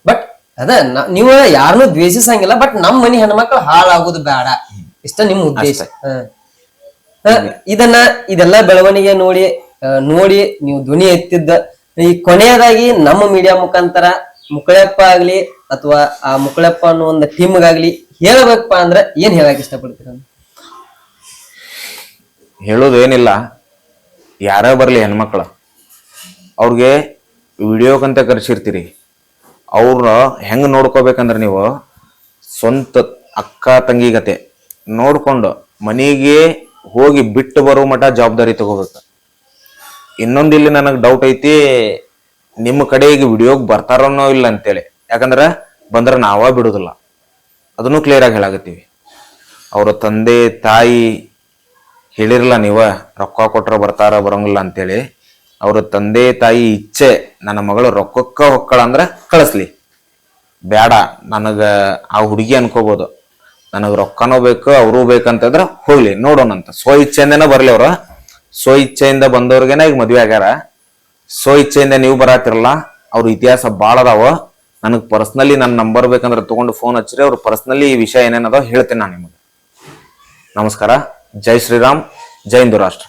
ಬಟ್ ಅದ ನೀವು ಯಾರನ್ನೂ ದ್ವೇಷಿಸಂಗಿಲ್ಲ, ಬಟ್ ನಮ್ ಮನಿ ಹೆಣ್ಮಕ್ಳು ಹಾಳಾಗುದು ಬೇಡ, ಇಷ್ಟ ನಿಮ್ ಉದ್ದೇಶ. ಇದೆಲ್ಲ ಬೆಳವಣಿಗೆ ನೋಡಿ ನೀವು ಧ್ವನಿ ಎತ್ತಿದ್ದ ಈ ಕೊನೆಯದಾಗಿ ನಮ್ಮ ಮೀಡಿಯಾ ಮುಖಾಂತರ ಮುಕ್ಕಳಪ್ಪ ಆಗ್ಲಿ ಅಥವಾ ಆ ಮುಕ್ಕಳಪ್ಪ ಅನ್ನೋ ಒಂದು ಟೀಮ್ಗಾಗ್ಲಿ ಹೇಳಬೇಕಪ್ಪ ಅಂದ್ರೆ ಏನ್ ಹೇಳಕ್ ಇಷ್ಟಪಡ್ತೀರ? ಹೇಳೋದೇನಿಲ್ಲ, ಯಾರೇ ಬರ್ಲಿ ಹೆಣ್ಮಕ್ಳ, ಅವ್ರಿಗೆ ವಿಡಿಯೋಕ್ಕಂತ ಕರ್ಸಿರ್ತೀರಿ, ಅವ್ರ ಹೆಂಗ್ ನೋಡ್ಕೋಬೇಕಂದ್ರೆ ನೀವು ಸ್ವಂತ ಅಕ್ಕ ತಂಗಿಗತೆ ನೋಡ್ಕೊಂಡು ಮನೆಗೆ ಹೋಗಿ ಬಿಟ್ಟು ಬರೋ ಮಠ ಜವಾಬ್ದಾರಿ ತಗೋಬೇಕು. ಇನ್ನೊಂದಿಲ್ಲಿ ನನಗೆ ಡೌಟ್ ಐತಿ, ನಿಮ್ಮ ಕಡೆಗೆ ವಿಡಿಯೋಗೆ ಬರ್ತಾರನ್ನೋ ಇಲ್ಲ ಅಂತೇಳಿ. ಯಾಕಂದ್ರೆ ಬಂದ್ರೆ ನಾವ ಬಿಡುದಿಲ್ಲ, ಅದನ್ನು ಕ್ಲಿಯರ್ ಆಗಿ ಹೇಳಾಕತ್ತೀವಿ. ಅವ್ರ ತಂದೆ ತಾಯಿ ಹೇಳಿರಲ್ಲ, ನೀವ ರೊಕ್ಕ ಕೊಟ್ರ ಬರ್ತಾರ ಬರಂಗಿಲ್ಲ ಅಂತೇಳಿ. ಅವ್ರ ತಂದೆ ತಾಯಿ ಇಚ್ಛೆ ನನ್ನ ಮಗಳು ರೊಕ್ಕಕ್ಕ ಹೊಕ್ಕಳ ಅಂದ್ರ ಕಳಿಸ್ಲಿ, ಬೇಡ ನನಗ ಆ ಹುಡುಗಿ ಅನ್ಕೋಬಹುದು, ನನಗ್ ರೊಕ್ಕನೂ ಬೇಕು ಅವ್ರೂ ಬೇಕಂತಂದ್ರ ಹೋಗ್ಲಿ ನೋಡೋಣಂತ. ಸ್ವ ಇಚ್ಛೆಯಿಂದನ ಬರ್ಲಿ. ಅವ್ರ ಸ್ವ ಇಚ್ಛೆಯಿಂದ ಬಂದವ್ರಿಗೇನ ಈಗ ಮದ್ವೆ ಆಗ್ಯಾರ. ಸ್ವ ಇಚ್ಛೆಯಿಂದ ನೀವು ಬರಾತಿರಲ್ಲ, ಅವ್ರ ಇತಿಹಾಸ ಬಾಳ ಅದಾವ. ನನಗ್ ಪರ್ಸನಲಿ ನನ್ನ ನಂಬರ್ ಬೇಕಂದ್ರೆ ತಗೊಂಡು ಫೋನ್ ಹಚ್ಚಿರಿ, ಅವ್ರ ಪರ್ಸನಲಿ ಈ ವಿಷಯ ಏನೇನದ ಹೇಳ್ತೇನೆ ನಾನು ನಿಮಗೆ. ನಮಸ್ಕಾರ. ಜೈ ಶ್ರೀರಾಮ್, ಜೈ ಹಿಂದೂ ರಾಷ್ಟ್ರ.